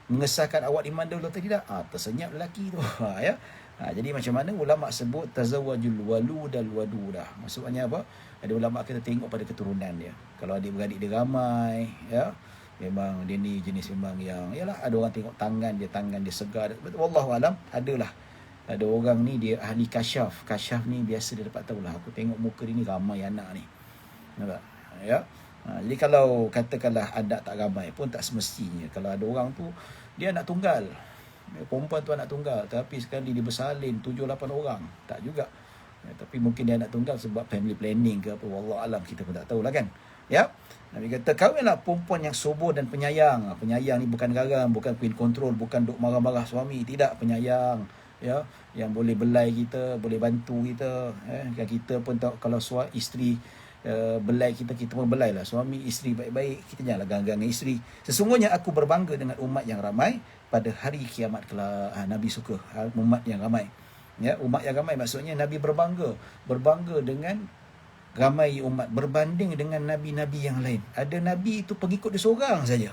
mengesahkan awak dimandul atau tidak. Tersenyap lelaki tu. Ya. Jadi macam mana ulama sebut tazawwajul waludal wadudah. Maksudnya apa? Ada ulama kita tengok pada keturunan dia. Kalau adik-beradik dia ramai, ya, memang dia ni jenis memang yang, yalah, ada orang tengok tangan dia segar. Wallahu alam, adalah ada orang ni dia ahli kasyaf. Kasyaf ni biasa dia dapat tahulah, aku tengok muka dia ni ramai anak ni. Nampak? Ya. Jadi kalau katakanlah adat tak ramai pun tak semestinya. Kalau ada orang tu dia anak tunggal, perempuan tu anak tunggal, tapi sekali dia bersalin 7-8 orang, tak juga. Tapi mungkin dia anak tunggal sebab family planning ke apa, wallahu alam, kita pun tak tahulah kan. Ya. Nabi kata kahwinlah perempuan yang subur dan penyayang. Penyayang ni bukan garam, bukan queen control, bukan duk marah-marah suami, tidak, penyayang. Ya, yang boleh belai kita, boleh bantu kita. Kita pun tahu kalau isteri belai kita pun belai lah. Suami isteri baik-baik, kita janganlah gang-gang isteri. Sesungguhnya aku berbangga dengan umat yang ramai pada hari kiamat kelak. Nabi suka umat yang ramai. Ya, umat yang ramai maksudnya Nabi berbangga dengan ramai umat berbanding dengan nabi-nabi yang lain. Ada nabi itu pengikut dia seorang saja.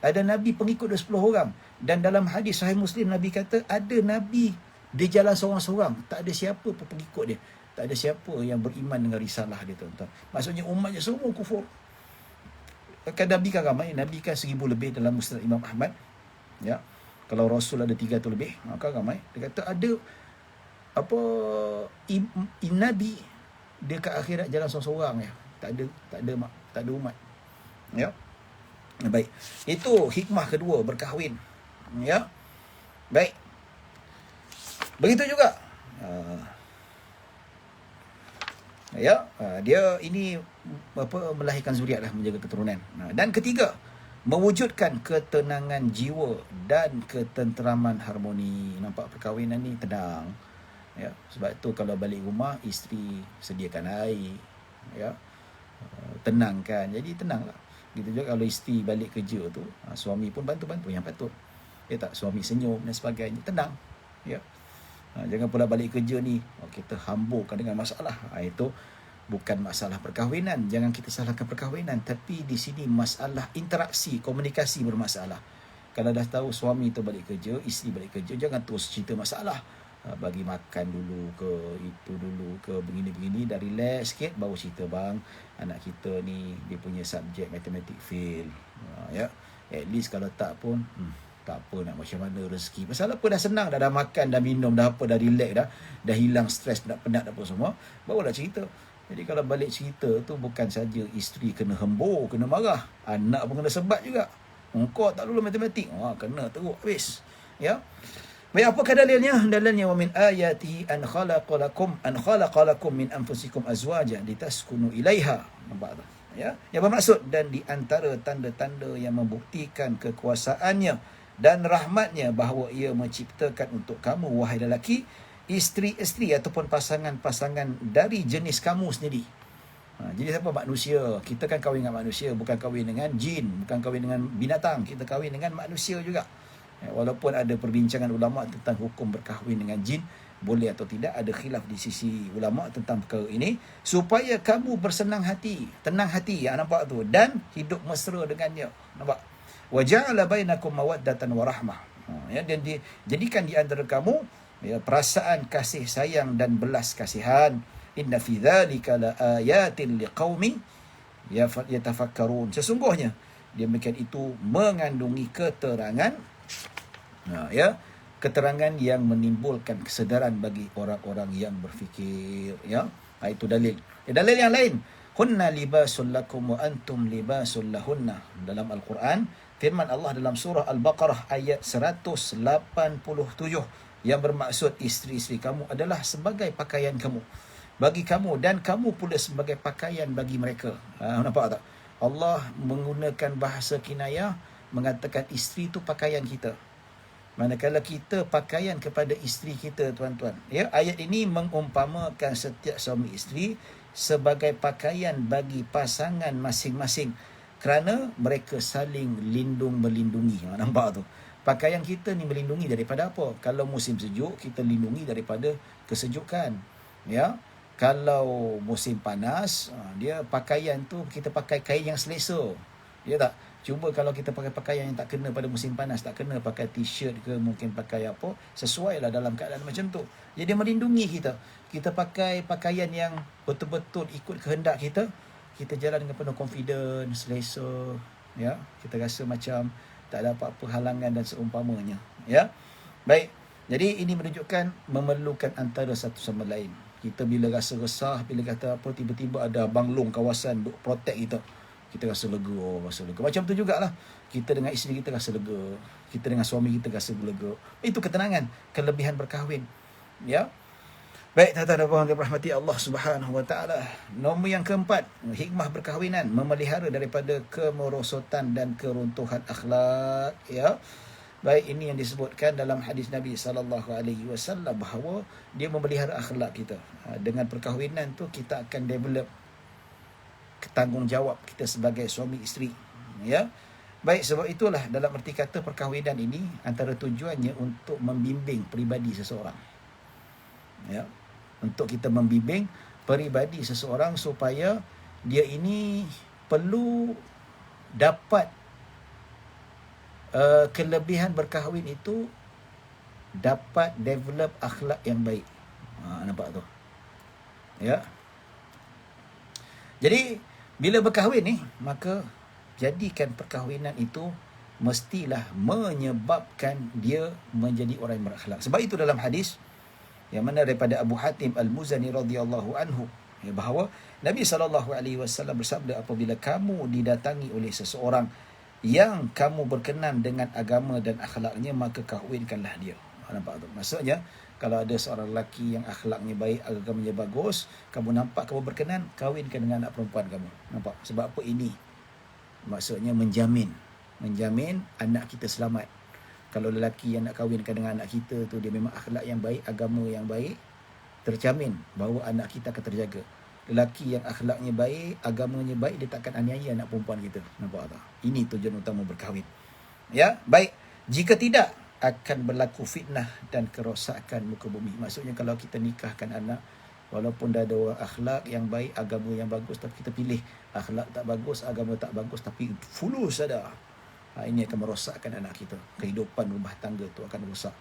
Ada nabi pengikut dia 10 orang. Dan dalam hadis Sahih Muslim, Nabi kata ada nabi dia jalan seorang-seorang, tak ada siapa pun pengikut dia. Tak ada siapa yang beriman dengan risalah dia, tuan-tuan. Maksudnya umatnya semua kufur. Kan Nabi kan ramai, Nabi kan 1000 lebih dalam Musnad Imam Ahmad. Ya. Kalau Rasul ada 300 lebih, maka ramai. Dia kata ada apa nabi dia ke akhirat jalan seorang-seorang ya. Tak ada umat. Ya. Baik. Itu hikmah kedua berkahwin. Ya. Baik. Begitu juga dia ini melahirkan zuriat lah, menjaga keturunan. Dan ketiga, mewujudkan ketenangan jiwa dan ketenteraman harmoni. Nampak perkahwinan ni tenang. Ya, sebab tu kalau balik rumah isteri sediakan air, ya, tenangkan. Jadi tenanglah. Gitu juga kalau isteri balik kerja tu, suami pun bantu-bantu yang patut. Ya tak, suami senyum dan sebagainya, tenang. Ya. Jangan pula balik kerja ni kita hamburkan dengan masalah. Itu bukan masalah perkahwinan. Jangan kita salahkan perkahwinan, tapi di sini masalah interaksi, komunikasi bermasalah. Kalau dah tahu suami tu balik kerja, isteri balik kerja, jangan terus cerita masalah. Bagi makan dulu ke, itu dulu ke, begini-begini, dah relax sikit baru cerita, bang, anak kita ni dia punya subjek matematik fail. Ya, at least kalau tak pun tak apa, nak macam mana rezeki. Pasal apa, dah senang, dah makan, dah minum, dah apa, dah relax, dah hilang stres, penat-penat apa semua, barulah cerita. Jadi kalau balik cerita tu bukan saja isteri kena hembur, kena marah, anak pun kena sebat juga. Engkau tak lulus matematik, kena teruk habis. Ya. Baik, apakah dalilnya? Dalilnya wa min ayatihi an khalaqa lakum min anfusikum azwaja litaskunu ilaiha. Nampak tak? Ya, yang bermaksud dan di antara tanda-tanda yang membuktikan kekuasaannya dan rahmatnya bahawa ia menciptakan untuk kamu wahai lelaki isteri-isteri ataupun pasangan-pasangan dari jenis kamu sendiri. Jadi siapa manusia? Kita kan kahwin dengan manusia, bukan kahwin dengan jin, bukan kahwin dengan binatang, kita kahwin dengan manusia juga. Walaupun ada perbincangan ulama tentang hukum berkahwin dengan jin, boleh atau tidak, ada khilaf di sisi ulama tentang perkara ini, supaya kamu bersenang hati, tenang hati, nampak tu, dan hidup mesra dengannya. Nampak? Wa ja'ala bainakum mawaddatan wa rahmah. Ya, dan dijadikan di antara kamu perasaan kasih sayang dan belas kasihan. Inna fi dzalika laayatin liqaumin yatafakkarun. Sesungguhnya demikian itu mengandungi keterangan, keterangan yang menimbulkan kesedaran bagi orang-orang yang berfikir. Ya, itu dalil. Dalil yang lain, hunna libasul lakum wa antum libasul lahunna. Dalam Al-Quran, firman Allah dalam surah Al-Baqarah ayat 187, yang bermaksud isteri-isteri kamu adalah sebagai pakaian kamu bagi kamu, dan kamu pula sebagai pakaian bagi mereka. Nampak tak? Allah menggunakan bahasa kinayah, mengatakan isteri itu pakaian kita, manakala kita pakaian kepada isteri kita, tuan-tuan. Ya, ayat ini mengumpamakan setiap suami isteri sebagai pakaian bagi pasangan masing-masing, kerana mereka saling melindungi. Nampak tu? Pakaian kita ni melindungi daripada apa? Kalau musim sejuk, kita lindungi daripada kesejukan. Ya. Kalau musim panas, dia pakaian tu kita pakai kain yang selesa. Ya tak? Cuba kalau kita pakai pakaian yang tak kena pada musim panas, tak kena pakai t-shirt ke, mungkin pakai apa, sesuailah dalam keadaan macam tu. Jadi melindungi kita. Kita pakai pakaian yang betul-betul ikut kehendak kita. Kita jalan dengan penuh confidence, selesa. Ya, kita rasa macam tak ada apa-apa halangan dan seumpamanya. Ya. Baik. Jadi ini menunjukkan memerlukan antara satu sama lain. Kita bila rasa resah, bila kata apa, tiba-tiba ada abang long kawasan duk protect kita, kita rasa lega, Macam tu jugalah kita dengan isteri kita rasa lega, kita dengan suami kita rasa lega. Itu ketenangan, kelebihan berkahwin. Ya. Baik, tuan-tuan dan puan-puan yang dirahmati Allah Subhanahu wa taala. Nombor yang keempat, hikmah berkahwinan memelihara daripada kemerosotan dan keruntuhan akhlak. Ya. Baik, ini yang disebutkan dalam hadis Nabi SAW bahawa dia memelihara akhlak kita. Dengan perkahwinan tu kita akan develop tanggungjawab kita sebagai suami isteri. Ya. Baik, sebab itulah dalam erti kata perkahwinan ini antara tujuannya untuk membimbing peribadi seseorang. Ya, untuk kita membimbing peribadi seseorang supaya dia ini perlu dapat kelebihan berkahwin itu, dapat develop akhlak yang baik. Nampak tu? Ya. Jadi bila berkahwin ni, maka jadikan perkahwinan itu mestilah menyebabkan dia menjadi orang yang berakhlak. Sebab itu dalam hadis yang mana daripada Abu Hatim Al-Muzani radhiyallahu anhu, bahawa Nabi SAW bersabda, apabila kamu didatangi oleh seseorang yang kamu berkenan dengan agama dan akhlaknya, maka kahwinkanlah dia. Nampak tu? Maksudnya, kalau ada seorang lelaki yang akhlaknya baik, agamanya bagus, kamu nampak kamu berkenan, kahwinkan dengan anak perempuan kamu. Nampak? Sebab apa ini? Maksudnya menjamin anak kita selamat. Kalau lelaki yang nak kahwinkan dengan anak kita tu, dia memang akhlak yang baik, agama yang baik, terjamin bahawa anak kita akan terjaga. Lelaki yang akhlaknya baik, agamanya baik, dia takkan aniaya anak perempuan kita. Nampak tak? Ini tujuan utama berkahwin. Ya, baik. Jika tidak, akan berlaku fitnah dan kerosakan muka bumi. Maksudnya kalau kita nikahkan anak, walaupun dah ada orang akhlak yang baik, agama yang bagus, tapi kita pilih akhlak tak bagus, agama tak bagus, tapi fulus ada, ini akan merosakkan anak kita. Kehidupan rumah tangga tu akan rosak.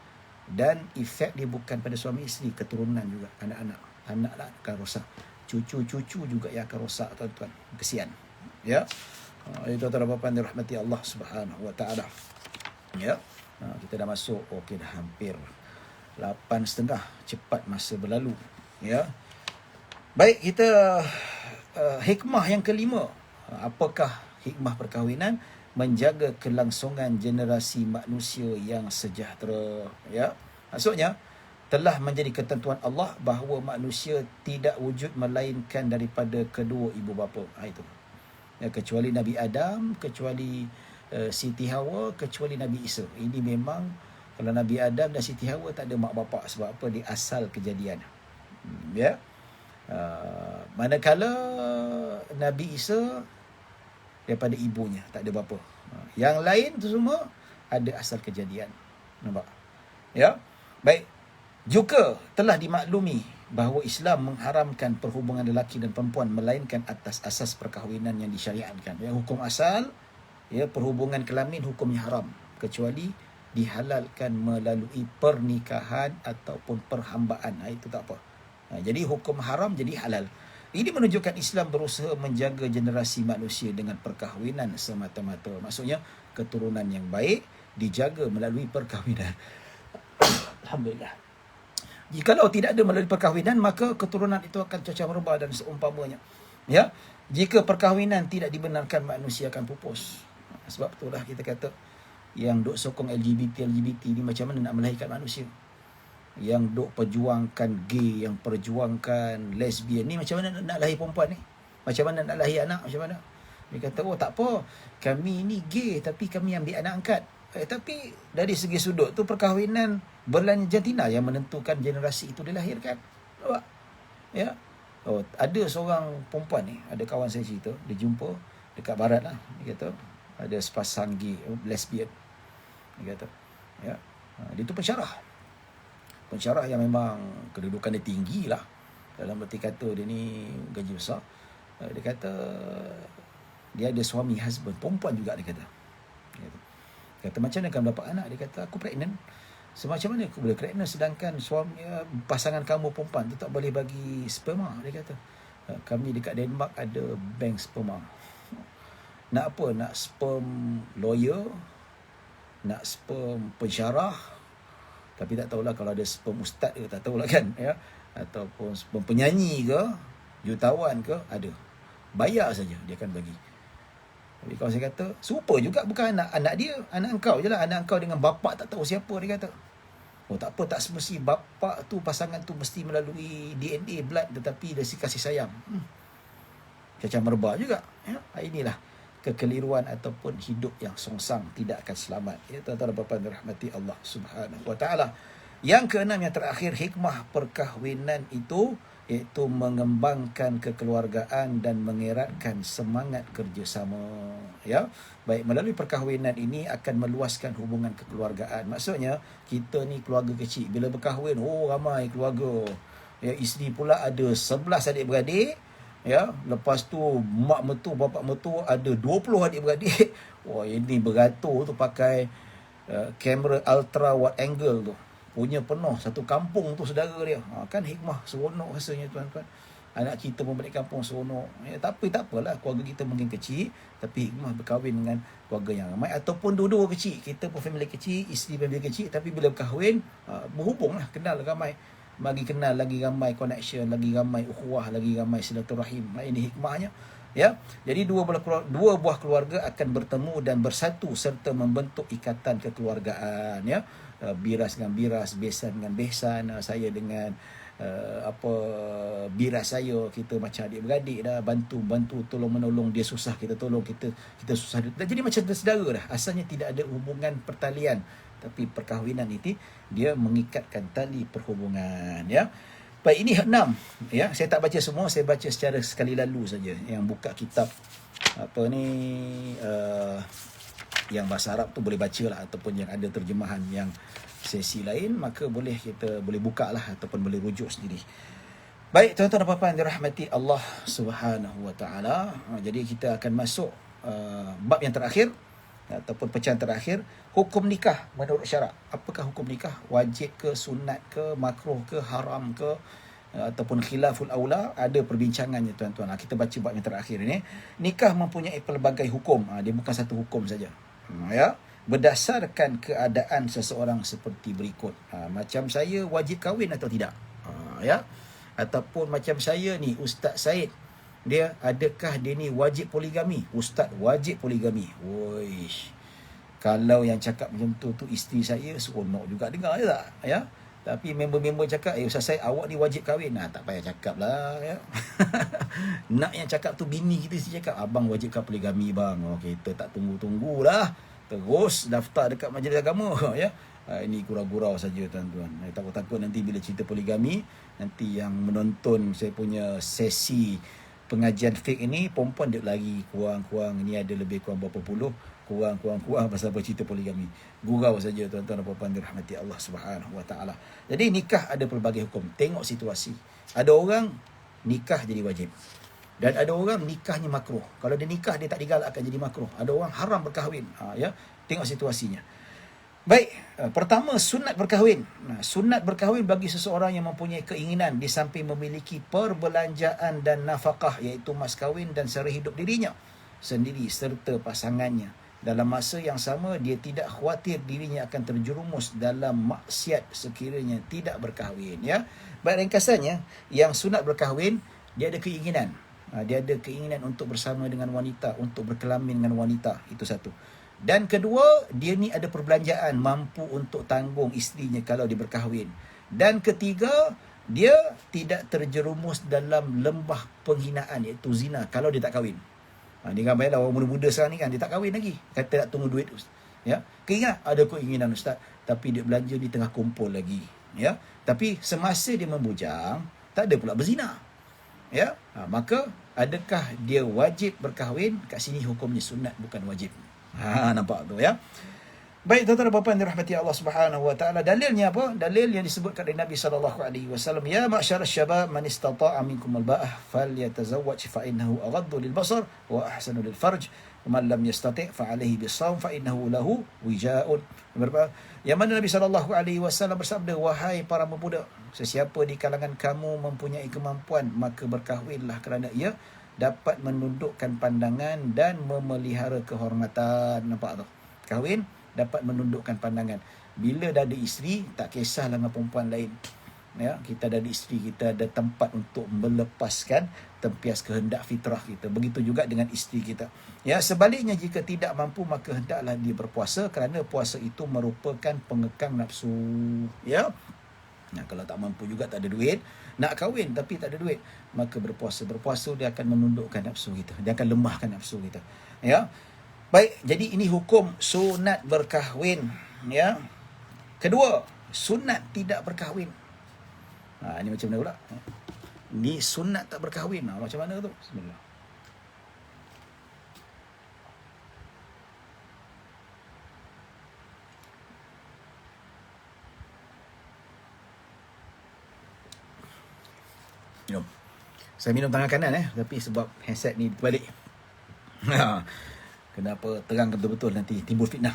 Dan efek dia bukan pada suami isteri, keturunan juga, anak-anak. Anak akan rosak. Cucu-cucu juga yang akan rosak, tuan-tuan. Kesian. Ya. Itu tuan-tuan dan puan dirahmati Allah Subhanahu wa taala. Ya. Kita dah masuk, okey, dah hampir 8.30. Cepat masa berlalu. Ya. Baik, kita hikmah yang kelima. Apakah hikmah perkahwinan? Menjaga kelangsungan generasi manusia yang sejahtera. Ya. Maksudnya, telah menjadi ketentuan Allah bahawa manusia tidak wujud melainkan daripada kedua ibu bapa. Itu. Ya, kecuali Nabi Adam, kecuali Siti Hawa, kecuali Nabi Isa. Ini memang, kalau Nabi Adam dan Siti Hawa tak ada mak bapak. Sebab apa? Dia asal kejadian. Ya. Manakala Nabi Isa daripada ibunya, tak ada bapa. Yang lain tu semua ada asal kejadian. Nampak? Ya. Baik. Juga telah dimaklumi bahawa Islam mengharamkan perhubungan lelaki dan perempuan melainkan atas asas perkahwinan yang disyariatkan. Ya, hukum asal, ya, perhubungan kelamin hukumnya haram kecuali dihalalkan melalui pernikahan ataupun perhambaan. Itu tak apa. Jadi hukum haram jadi halal. Ini menunjukkan Islam berusaha menjaga generasi manusia dengan perkahwinan semata-mata. Maksudnya keturunan yang baik dijaga melalui perkahwinan. Alhamdulillah. Jikalau tidak ada melalui perkahwinan, maka keturunan itu akan cacah merebah dan seumpamanya. Ya, jika perkahwinan tidak dibenarkan, manusia akan pupus. Sebab itulah kita kata yang duk sokong LGBT ni macam mana nak melahirkan manusia. Yang duk perjuangkan gay, yang perjuangkan lesbian ni macam mana nak lahir perempuan ni? Macam mana nak lahir anak? Macam mana? Dia kata, oh tak apa, kami ni gay tapi kami ambil anak angkat. Tapi dari segi sudut tu, perkahwinan berlanjut jantina yang menentukan generasi itu dilahirkan. Nampak? Ya. Oh, ada seorang perempuan ni, ada kawan saya cerita, dia jumpa dekat barat lah. Dia kata, ada sepasang gay, lesbian. Dia kata, ya. Dia tu pensyarah. Pensyarah yang memang kedudukan dia tinggi lah. Dalam berarti kata dia ni gaji besar. Dia kata, dia ada suami, husband, perempuan juga dia kata. Dia kata, macam mana kamu dapat anak? Dia kata, aku pregnant. Semacam mana aku boleh pregnant sedangkan suami, pasangan kamu perempuan tu tak boleh bagi sperma? Dia kata, kami dekat Denmark ada bank sperma. Nak apa? Nak sperm lawyer, nak sperm pensyarah, tapi tak tahulah kalau ada sperm ustaz ke, tak tahulah kan, ya, ataupun sperm penyanyi ke, jutawan ke, ada. Bayar saja dia akan bagi. Tapi kalau saya kata, serupa juga, bukan anak dia, anak engkau je lah. Anak engkau dengan bapak tak tahu siapa, dia kata. Oh tak apa, tak semesti bapak tu, pasangan tu mesti melalui DNA blood, tetapi dari kasih sayang. Cacah merebah juga. Ya? Inilah kekeliruan ataupun hidup yang songsang, tidak akan selamat. Ya, tuan-tuan dan puan-puan dirahmati Allah Subhanahu wa taala. Yang keenam, yang terakhir, hikmah perkahwinan itu iaitu mengembangkan kekeluargaan dan mengeratkan semangat kerjasama. Ya, baik, melalui perkahwinan ini akan meluaskan hubungan kekeluargaan. Maksudnya kita ni keluarga kecil, bila berkahwin, oh ramai keluarga. Ya, isteri pula ada 11 adik-beradik. Ya, lepas tu mak mertua, bapak mertua ada 20 adik-beradik. Wah, ini beratur tu pakai kamera ultra wide angle tu. Punya penuh satu kampung tu saudara dia. Kan hikmah, seronok rasanya tuan-tuan. Anak kita pun balik kampung seronok. Tak apalah, keluarga kita mungkin kecil, tapi hikmah berkahwin dengan keluarga yang ramai. Ataupun dua-dua kecil, kita pun family kecil, isteri family kecil, tapi bila berkahwin, berhubung lah, kenal ramai. Bagi kenal lagi ramai connection, lagi ramai ukhuwah, lagi ramai silaturahim. Ini hikmahnya. Ya, jadi dua buah keluarga akan bertemu dan bersatu serta membentuk ikatan kekeluargaan. Ya, biras dengan biras, besan dengan besan, saya dengan biras saya, kita macam adik-beradik dah, bantu tolong menolong, dia susah kita tolong, kita susah dah jadi macam saudara dah. Asalnya tidak ada hubungan pertalian, tapi perkahwinan itu dia mengikatkan tali perhubungan. Ya, baik, ini 6. Ya, saya tak baca semua, saya baca secara sekali lalu saja. Yang buka kitab yang bahasa Arab tu boleh baca lah, ataupun yang ada terjemahan yang sesi lain, maka kita boleh buka lah, ataupun boleh rujuk sendiri. Baik, tuan-tuan dan puan-puan dirahmati Allah Subhanahu wa taala. Jadi kita akan masuk bab yang terakhir, ataupun pecahan terakhir, hukum nikah menurut syarak. Apakah hukum nikah? Wajib ke, sunat ke, makruh ke, haram ke, ataupun khilaful aula? Ada perbincangannya tuan-tuan. Kita baca bab yang terakhir ini. Nikah mempunyai pelbagai hukum. Dia bukan satu hukum saja. Ya, berdasarkan keadaan seseorang seperti berikut. Macam saya, wajib kahwin atau tidak? Ya, ataupun macam saya ni, Ustaz Said, adakah dia ni wajib poligami? Ustaz wajib poligami. Woish, kalau yang cakap macam tu isteri saya, seronok juga dengar je tak? Ya, tapi member-member cakap, Ustaz Said, awak ni wajib kahwin. Tak payah cakap lah. Ya. Nak yang cakap tu bini kita si cakap, abang wajibkan poligami bang. Kita tak tunggu-tunggulah, terus daftar dekat majlis agama. Ya. Ini gurau-gurau saja tuan-tuan. Takut-takut nanti bila cerita poligami, nanti yang menonton saya punya sesi pengajian fake ini, perempuan dia lagi kurang-kurang, ini ada lebih kurang berapa puluh, kurang pasal bercerita poligami. Gurau saja tuan-tuan dan puan-puan dirahmati Allah Subhanahu wa taala. Jadi nikah ada pelbagai hukum, tengok situasi. Ada orang nikah jadi wajib, dan ada orang nikahnya makruh. Kalau dia nikah dia tak digalakkan jadi makruh. Ada orang haram berkahwin. Ya, tengok situasinya. Baik, pertama, sunat berkahwin. Sunat berkahwin bagi seseorang yang mempunyai keinginan, di samping memiliki perbelanjaan dan nafkah, iaitu mas kahwin dan sara hidup dirinya sendiri serta pasangannya. Dalam masa yang sama, dia tidak khawatir dirinya akan terjerumus dalam maksiat sekiranya tidak berkahwin. Ya, baik, ringkasannya, yang sunat berkahwin, dia ada keinginan. Dia ada keinginan untuk bersama dengan wanita, untuk berkelamin dengan wanita. Itu satu. Dan kedua, dia ni ada perbelanjaan, mampu untuk tanggung isterinya kalau dia berkahwin. Dan ketiga, dia tidak terjerumus dalam lembah penghinaan, iaitu zina, kalau dia tak kahwin. Dia kan bayarlah orang muda-muda sekarang ni kan, dia tak kahwin lagi, kata nak tunggu duit. Ya, ada keinginan Ustaz, tapi dia belanja di tengah kumpul lagi. Ya, tapi semasa dia membujang, tak ada pula berzina. Ya, maka adakah dia wajib berkahwin? Kat sini hukumnya sunat, bukan wajib. Nampak tu ya. Baik, tuan-tuan dan puan-puan dirahmati Allah Subhanahu wa taala. Dalilnya apa? Dalil yang disebutkan oleh Nabi sallallahu alaihi wasallam, ya ma'syar asy-syabab man istata'a minkum al-ba'ah falyatazawwaj fa innahu aghaddu lil-basar wa ahsanu lil-farj wa man lam yastati' fa 'alaihi bis-shawm fa innahu lahu wija'un. Yang mana Nabi sallallahu alaihi wasallam bersabda, wahai para pemuda, sesiapa di kalangan kamu mempunyai kemampuan, maka berkahwinlah, kerana ia dapat menundukkan pandangan dan memelihara kehormatan. Nampak tu? Kahwin dapat menundukkan pandangan. Bila dah ada isteri, tak kisahlah dengan perempuan lain. Ya, kita dah ada isteri, kita ada tempat untuk melepaskan tempias kehendak fitrah kita. Begitu juga dengan isteri kita. Ya, sebaliknya jika tidak mampu, maka hendaklah dia berpuasa, kerana puasa itu merupakan pengekang nafsu. Ya. Nah, kalau tak mampu juga, tak ada duit, nak kahwin tapi tak ada duit, maka berpuasa. Berpuasa dia akan menundukkan nafsu kita, dia akan lemahkan nafsu kita. Ya. Baik, jadi ini hukum sunat berkahwin. Ya. Kedua, sunat tidak berkahwin. Ini macam mana pula? Ni sunat tak berkahwin. Macam mana tu? Bismillah. Minum. Saya minum tangan kanan tapi sebab headset ni terbalik. Kenapa terang betul-betul nanti timbul fitnah.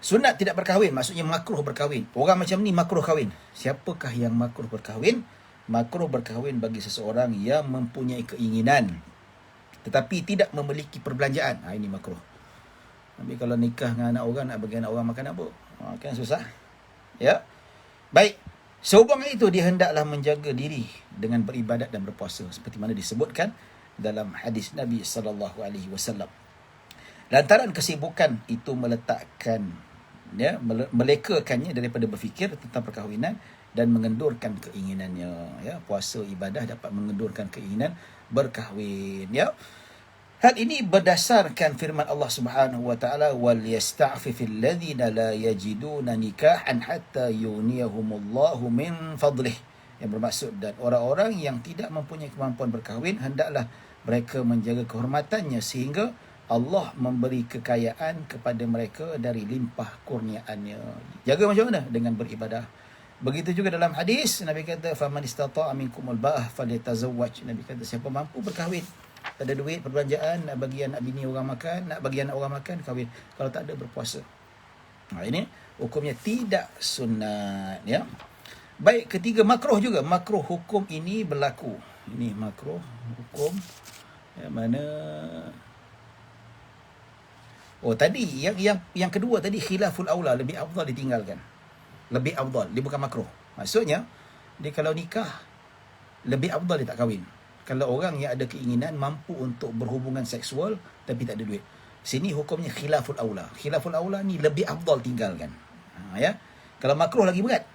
Sunat tidak berkahwin, maksudnya makruh berkahwin. Orang macam ni makruh kahwin. Siapakah yang makruh berkahwin? Makruh berkahwin bagi seseorang yang mempunyai keinginan tetapi tidak memiliki perbelanjaan. Ini makruh. Tapi kalau nikah dengan anak orang, nak bagi anak orang makan apa? Kan susah. Ya. Baik. Sehubungan itu, dia hendaklah menjaga diri dengan beribadat dan berpuasa seperti mana disebutkan dalam hadis Nabi SAW. Lantaran kesibukan itu meletakkan, melekakannya daripada berfikir tentang perkahwinan dan mengendurkan keinginannya. Puasa ibadah dapat mengendurkan keinginan berkahwin. Hal ini berdasarkan firman Allah Subhanahu wa taala, wal yasta'fifil ladzina la yajiduna nikahan hatta yughniyahumullahu min fadlih. Yang bermaksud, dan orang-orang yang tidak mempunyai kemampuan berkahwin hendaklah mereka menjaga kehormatannya sehingga Allah memberi kekayaan kepada mereka dari limpah kurniaannya. Jaga macam mana? Dengan beribadah. Begitu juga dalam hadis, Nabi kata, faman istata'a minkumul ba'ah falyatazawwaj. Nabi kata, siapa mampu berkahwin, tak ada duit perbelanjaan, nak bagi anak bini orang makan, nak bagi anak orang makan, kahwin. Kalau tak ada, berpuasa. Ini hukumnya tidak sunat. Baik, ketiga, makruh juga. Makruh hukum ini berlaku. Ini makruh hukum yang mana... tadi yang kedua tadi, khilaful aula, lebih afdal ditinggalkan. Lebih afdal, dia bukan makruh. Maksudnya, dia kalau nikah, lebih afdal dia tak kahwin. Kalau orang yang ada keinginan mampu untuk berhubungan seksual tapi tak ada duit. Sini hukumnya khilaful aula. Khilaful aula ni lebih afdal tinggalkan. Kalau makruh lagi berat.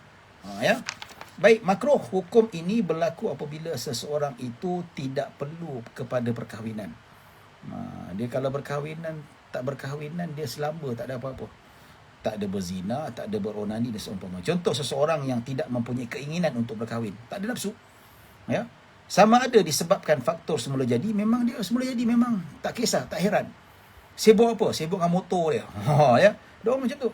Baik, makruh hukum ini berlaku apabila seseorang itu tidak perlu kepada perkahwinan. Dia kalau tak berkahwinan, dia selamba, tak ada apa-apa. Tak ada berzina, tak ada beronani dan seumpama. Contoh seseorang yang tidak mempunyai keinginan untuk berkahwin, tak ada nafsu. Sama ada disebabkan faktor semula jadi, memang dia semula jadi memang tak kisah, tak heran. Sibuk apa? Sibuk dengan motor dia. Dia orang macam tu.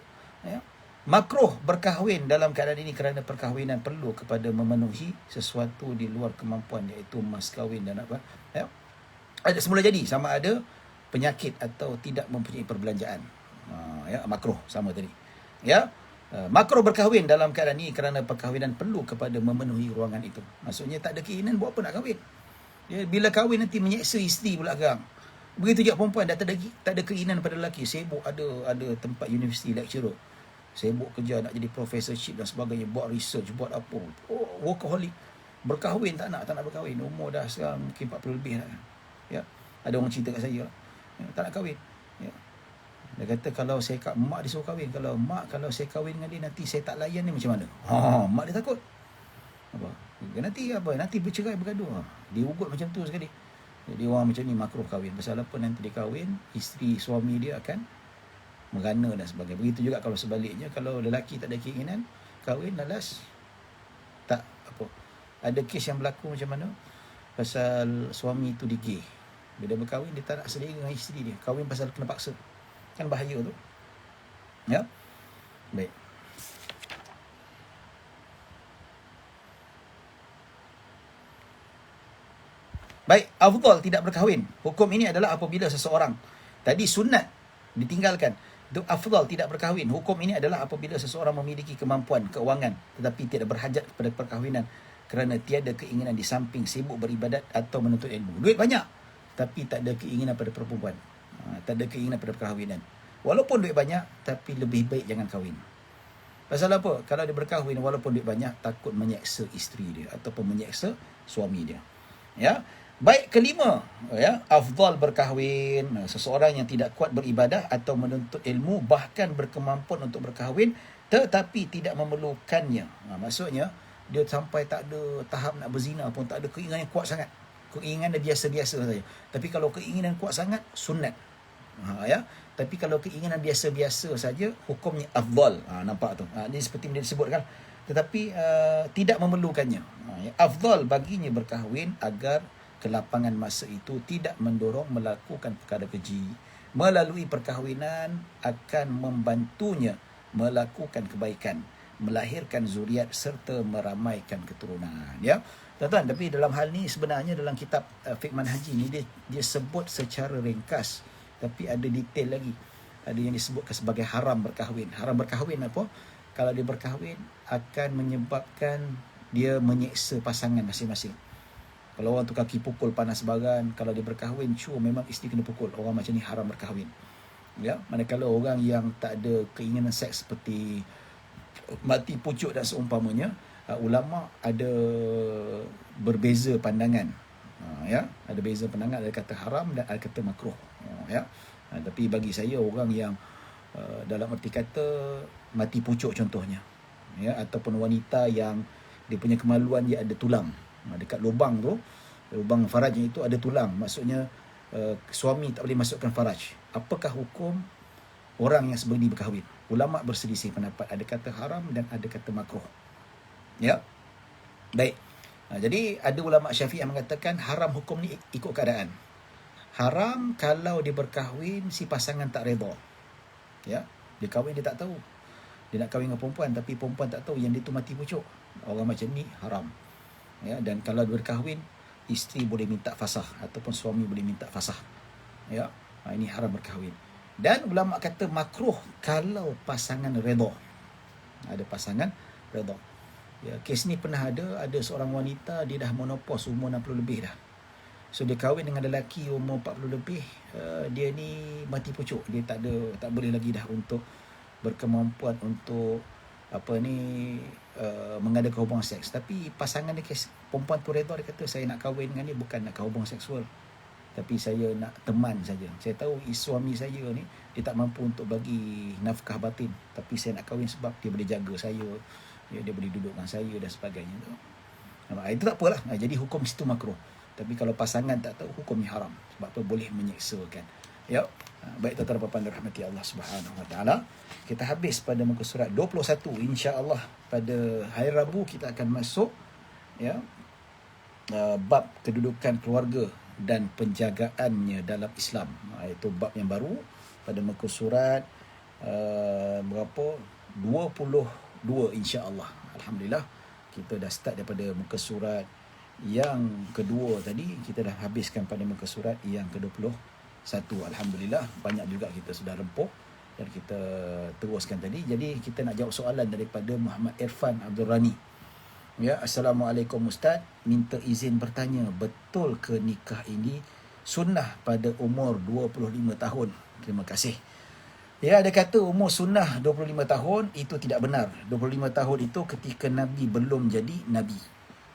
Makruh berkahwin dalam keadaan ini kerana perkahwinan perlu kepada memenuhi sesuatu di luar kemampuan, iaitu mas kahwin dan apa. Ada semula jadi, sama ada penyakit atau tidak mempunyai perbelanjaan. Makruh sama tadi. Makruh berkahwin dalam keadaan ini kerana perkahwinan perlu kepada memenuhi ruangan itu. Maksudnya tak ada keinginan, buat apa nak kahwin? Bila kahwin nanti menyeksa isteri pula garang. Begitu juga perempuan, dah tak ada keinginan pada lelaki. Sibuk ada tempat universiti lecturer. Sibuk kerja, nak jadi professorship dan sebagainya, buat research, buat apa. Workaholic. Berkahwin tak nak berkahwin. Umur dah sekarang mungkin 40 lebih dah. Ada orang cerita kat saya, tak nak kahwin. Dia kata, kalau mak dia suruh kahwin, kalau saya kahwin dengan dia, nanti saya tak layan ni macam mana? Mak dia takut. Nanti bercerai bergaduh. Dia ugut macam tu sekali. Jadi orang macam ni makruh kahwin. Pasal apa? Nanti dia kahwin, isteri suami dia akan merana dan sebagainya. Begitu juga kalau sebaliknya, kalau lelaki tak ada keinginan kahwin, lalas tak apa. Ada kes yang berlaku macam mana? Pasal suami tu dia gay. Bila berkahwin, dia tak nak selera dengan isteri dia. Kahwin pasal kena paksa. Kan bahaya tu. Baik. Baik, afdal tidak berkahwin. Hukum ini adalah apabila seseorang, tadi sunat ditinggalkan, itu afdal tidak berkahwin. Hukum ini adalah apabila seseorang memiliki kemampuan keuangan tetapi tidak berhajat kepada perkahwinan kerana tiada keinginan di samping sibuk beribadat atau menuntut ilmu. Duit banyak tapi tak ada keinginan pada perempuan. Tak ada keinginan pada perkahwinan. Walaupun duit banyak, tapi lebih baik jangan kahwin. Pasal apa? Kalau dia berkahwin, walaupun duit banyak, takut menyeksa isteri dia ataupun menyeksa suami dia. Baik, kelima, afdal berkahwin. Seseorang yang tidak kuat beribadah atau menuntut ilmu, bahkan berkemampuan untuk berkahwin, tetapi tidak memerlukannya. Maksudnya, dia sampai tak ada tahap nak berzina pun, tak ada keinginan yang kuat sangat. Keinginan dia biasa-biasa saja. Tapi kalau keinginan kuat sangat, sunat. Tapi kalau keinginan biasa-biasa saja, hukumnya afdal. Nampak tu. Ini seperti yang disebutkan. Tetapi tidak memerlukannya. Afdal baginya berkahwin agar kelapangan masa itu tidak mendorong melakukan perkara keji. Melalui perkahwinan akan membantunya melakukan kebaikan, melahirkan zuriat serta meramaikan keturunan. Tuan-tuan, tapi dalam hal ni sebenarnya dalam kitab Fiqh Manhaji ni dia sebut secara ringkas, tapi ada detail lagi. Ada yang disebutkan sebagai haram berkahwin. Haram berkahwin apa? Kalau dia berkahwin akan menyebabkan dia menyeksa pasangan masing-masing. Kalau orang tu kaki pukul panas baran, kalau dia berkahwin, memang isteri kena pukul. Orang macam ni haram berkahwin. Ya, manakala orang yang tak ada keinginan seks seperti mati pucuk dan seumpamanya, ulama ada berbeza pandangan. Ya, ada beza pandangan, ada kata haram dan ada kata makruh. Ya. Tapi bagi saya orang yang dalam erti kata mati pucuk contohnya, ya, ataupun wanita yang dia punya kemaluan dia ada tulang, dekat lubang tu, lubang farajnya itu ada tulang, maksudnya suami tak boleh masukkan faraj. Apakah hukum orang yang sebegini berkahwin? Ulama berselisih pendapat, ada kata haram dan ada kata makruh. Ya. Baik. Jadi ada ulama Syafi'i yang mengatakan haram hukum ni ikut keadaan. Haram kalau dia berkahwin si pasangan tak redha. Ya, dia kahwin dia tak tahu. Dia nak kahwin dengan perempuan tapi perempuan tak tahu yang dia tu mati pucuk. Orang macam ni haram. Ya, dan kalau dia berkahwin, isteri boleh minta fasah ataupun suami boleh minta fasah. Ya, ini haram berkahwin. Dan ulama kata makruh kalau pasangan redha. Ada pasangan redha. Ya, kes ni pernah ada seorang wanita, dia dah menopause umur 60 lebih dah. So dia kahwin dengan lelaki umur 40 lebih, dia ni mati pucuk, dia tak boleh lagi dah untuk berkemampuan untuk mengadakan hubungan seks. Tapi pasangan dia, perempuan tu redha, dia kata saya nak kahwin dengan dia bukan nak hubungan seksual, tapi saya nak teman saja. Saya tahu suami saya ni dia tak mampu untuk bagi nafkah batin, tapi saya nak kahwin sebab dia boleh jaga saya, dia boleh duduk dengan saya dan sebagainya. Itu tak apalah. Jadi hukum situ makruh. Tapi kalau pasangan tak tahu, hukumnya haram. Sebab apa? Boleh menyeksakan. Ya. Baik tuan-tuan dan puan-puan dirahmati Allah Subhanahu Wa Taala. Kita habis pada muka surat 21. Insya-Allah pada hari Rabu kita akan masuk, ya, bab kedudukan keluarga dan penjagaannya dalam Islam. Itu bab yang baru pada muka surat berapa? 22 insya-Allah. Alhamdulillah kita dah start daripada muka surat yang kedua tadi, kita dah habiskan pada muka surat yang ke-21. Alhamdulillah, banyak juga kita sudah rempuh dan kita teruskan tadi. Jadi kita nak jawab soalan daripada Muhammad Irfan Abdul Rani. Ya, Assalamualaikum Ustaz, minta izin bertanya, betul ke nikah ini sunnah pada umur 25 tahun? Terima kasih. Ya, ada kata umur sunnah 25 tahun, itu tidak benar. 25 tahun itu ketika Nabi belum jadi Nabi.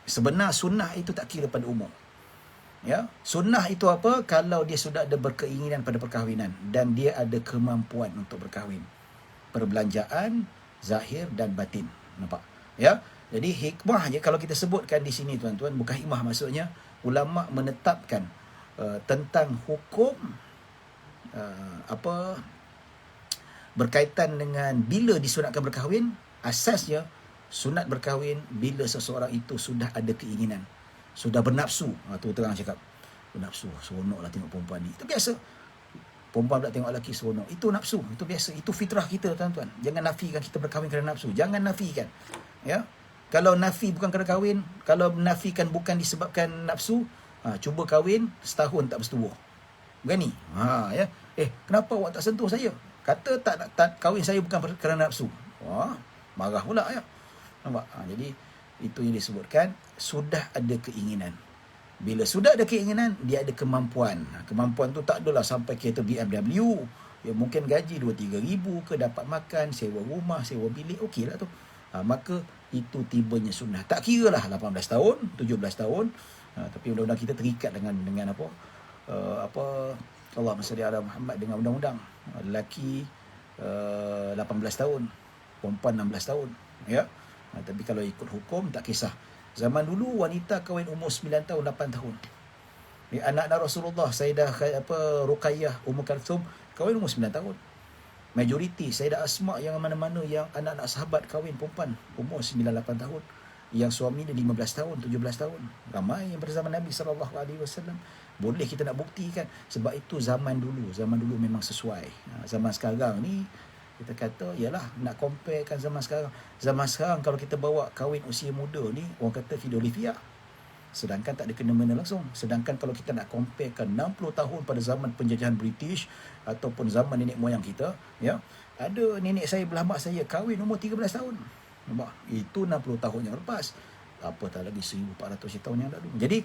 Sebenar sunnah itu tak kira pada umur. Ya, sunnah itu apa? Kalau dia sudah ada berkeinginan pada perkahwinan dan dia ada kemampuan untuk berkahwin. Perbelanjaan, zahir dan batin. Nampak? Ya. Jadi hikmahnya kalau kita sebutkan di sini tuan-tuan, bukan hikmah, maksudnya ulama menetapkan tentang hukum berkaitan dengan bila disunatkan berkahwin. Asasnya sunat berkahwin bila seseorang itu sudah ada keinginan, sudah bernafsu. Tu terang cakap, bernafsu, seronok lah tengok perempuan ni. Itu biasa. Perempuan pula tengok lelaki seronok. Itu nafsu, itu biasa. Itu fitrah kita tuan-tuan. Jangan nafikan kita berkahwin kerana nafsu. Jangan nafikan. Ya. Kalau nafi bukan kerana kahwin, kalau nafikan bukan disebabkan nafsu, cuba kahwin setahun tak bersetubuh. Berani. Ya. Kenapa awak tak sentuh saya? Kata tak kahwin saya bukan kerana nafsu. Marah pula ya. Nampak? Jadi itu yang disebutkan sudah ada keinginan. Bila sudah ada keinginan, dia ada kemampuan. Kemampuan tu tak adalah sampai kereta BMW. Ya, mungkin gaji 2-3 ribu ke, dapat makan, sewa rumah, sewa bilik, okeylah tu. Maka itu tibanya sunnah. Tak kira lah 18 tahun, 17 tahun. Tapi undang-undang kita terikat dengan apa? Allahumma salli ala Muhammad, dengan undang-undang. Lelaki 18 tahun, perempuan 16 tahun. Ya. Tapi kalau ikut hukum tak kisah. Zaman dulu wanita kahwin umur 9 tahun, 8 tahun. Anak-anak Rasulullah, Sayyidah Ruqayyah, Ummu Kalthum kahwin umur 9 tahun. Majoriti Sayyidah Asma yang mana-mana yang anak-anak sahabat kahwin perempuan umur 9-8 tahun. Yang suami dia 15 tahun, 17 tahun. Ramai yang berzama Nabi SAW. Boleh kita nak buktikan. Sebab itu zaman dulu memang sesuai. Zaman sekarang ni kita kata, yalah, nak comparekan zaman sekarang. Zaman sekarang kalau kita bawa kahwin usia muda ni, orang kata fidolifia. Sedangkan tak ada kena-mena langsung. Sedangkan kalau kita nak comparekan 60 tahun pada zaman penjajahan British ataupun zaman nenek moyang kita, ya, ada nenek saya belah mak saya kahwin umur 13 tahun. Nampak? Itu 60 tahun yang lepas. Apatah lagi 1400 tahun yang lalu. Jadi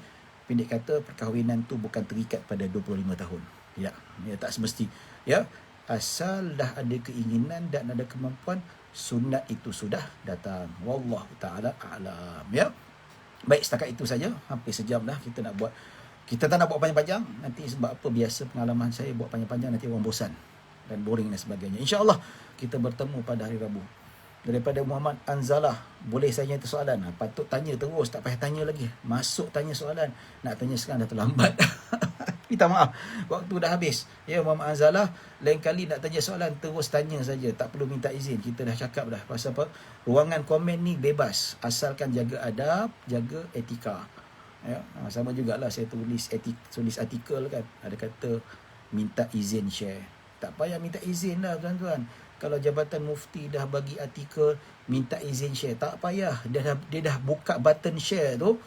pendek kata, perkahwinan tu bukan terikat pada 25 tahun. Ya, tak semesti. Ya, asal dah ada keinginan dan ada kemampuan, sunat itu sudah datang. Wallahu ta'ala a'lam. Ya. Baik, setakat itu saja. Hampir sejam dah kita nak buat. Kita tak nak buat panjang-panjang. Nanti sebab apa, biasa pengalaman saya buat panjang-panjang nanti orang bosan dan boring dan sebagainya. InsyaAllah kita bertemu pada hari Rabu. Daripada Muhammad Anzalah, boleh saya tanya soalan? Patut tanya terus, tak payah tanya lagi. Masuk tanya soalan. Nak tanya sekarang dah terlambat. Minta maaf, waktu dah habis. Ya, Muhammad Anzalah, lain kali nak tanya soalan, terus tanya saja. Tak perlu minta izin. Kita dah cakap dah. Pasal apa? Ruangan komen ni bebas. Asalkan jaga adab, jaga etika. Ya, sama jugalah saya tulis artikel kan. Ada kata minta izin share. Tak payah minta izin lah tuan-tuan. Kalau Jabatan Mufti dah bagi artikel, minta izin share. Tak payah. Dia dah buka button share tu.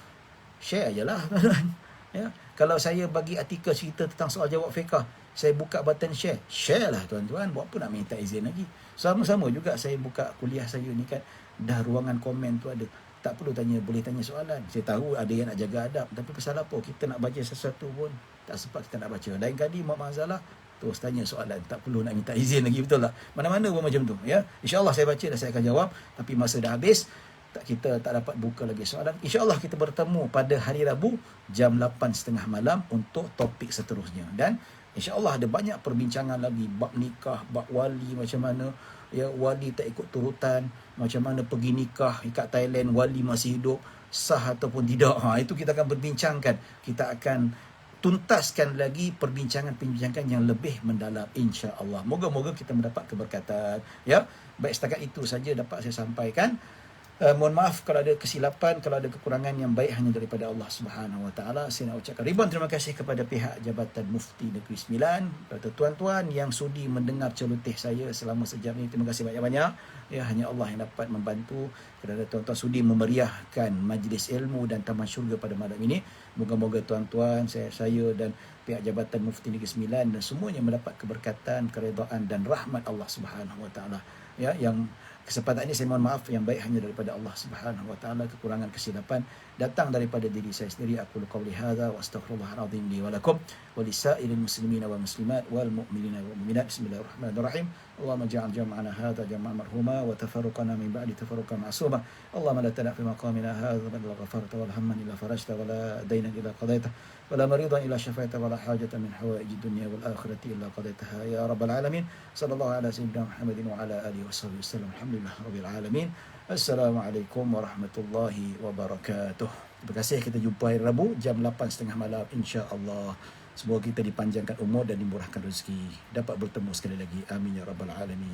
Share je lah tuan-tuan. Ya. Kalau saya bagi artikel cerita tentang soal jawab fiqah, saya buka button share. Share lah tuan-tuan. Buat apa nak minta izin lagi? Sama-sama juga saya buka kuliah saya ni kan. Dah ruangan komen tu ada. Tak perlu tanya, boleh tanya soalan. Saya tahu ada yang nak jaga adab. Tapi pasal apa? Kita nak baca sesuatu pun tak sempat kita nak baca. Lain kali Muhammad Anzalah terus tanya soalan. Tak perlu nak minta izin lagi. Betul tak? Mana-mana pun macam tu. Ya? InsyaAllah saya baca dan saya akan jawab. Tapi masa dah habis. Kita tak dapat buka lagi soalan. InsyaAllah kita bertemu pada hari Rabu jam 8.30 malam untuk topik seterusnya. Dan InsyaAllah ada banyak perbincangan lagi. Bab nikah, bab wali macam mana. Ya, wali tak ikut turutan. Macam mana pergi nikah kat Thailand, wali masih hidup, sah ataupun tidak. Itu kita akan berbincangkan. Kita akan tuntaskan lagi perbincangan-perbincangan yang lebih mendalam, insya-Allah. Moga-moga kita mendapat keberkatan. Ya, baik, setakat itu saja dapat saya sampaikan. Mohon maaf kalau ada kesilapan, kalau ada kekurangan, yang baik hanya daripada Allah Subhanahu Wa Taala. Saya nak ucapkan ribuan terima kasih kepada pihak Jabatan Mufti Negeri Sembilan, kepada tuan-tuan yang sudi mendengar celoteh saya selama sejam ini. Terima kasih banyak-banyak. Ya, hanya Allah yang dapat membantu. Kerana tuan-tuan sudi memeriahkan majlis ilmu dan taman syurga pada malam ini. Moga-moga tuan-tuan, saya dan pihak Jabatan Mufti Negeri Sembilan dan semuanya mendapat keberkatan, keredaan dan rahmat Allah Subhanahu Wa Taala. Ya, yang kesempatan ini saya mohon maaf, yang baik hanya daripada Allah Subhanahu Wa Taala. Kekurangan kesilapan datang daripada diri saya sendiri. Aku qauli hadza wa astaghfirullahal azim li wa lakum wa lisairil muslimina wal muslimat wal mu'minina wal mu'minat. Bismillahirrahmanirrahim. Allahumma ja'al jam'ana hadza jam'an marhuma wa tafarruqana min ba'di tafarruqan ma'suma. Allahumma la tada' fi maqamina hadza man la ghafarta wal hamman illa farajta wa la daynan illa qadaita wa la maridan illa shafaita wa la hajata min hawaiji dunya wal akhirati illa qadaitaha ya rabbal alamin. Sallallahu ala sayyidina Muhammadin wa ala alihi washabbihi wasallam. Alhamdulillah rabbil alamin. Assalamualaikum warahmatullahi wabarakatuh. Terima kasih. Kita jumpa hari Rabu jam 8.30 malam, insya-Allah. Semoga kita dipanjangkan umur dan dimurahkan rezeki. Dapat bertemu sekali lagi. Amin ya rabbal alamin.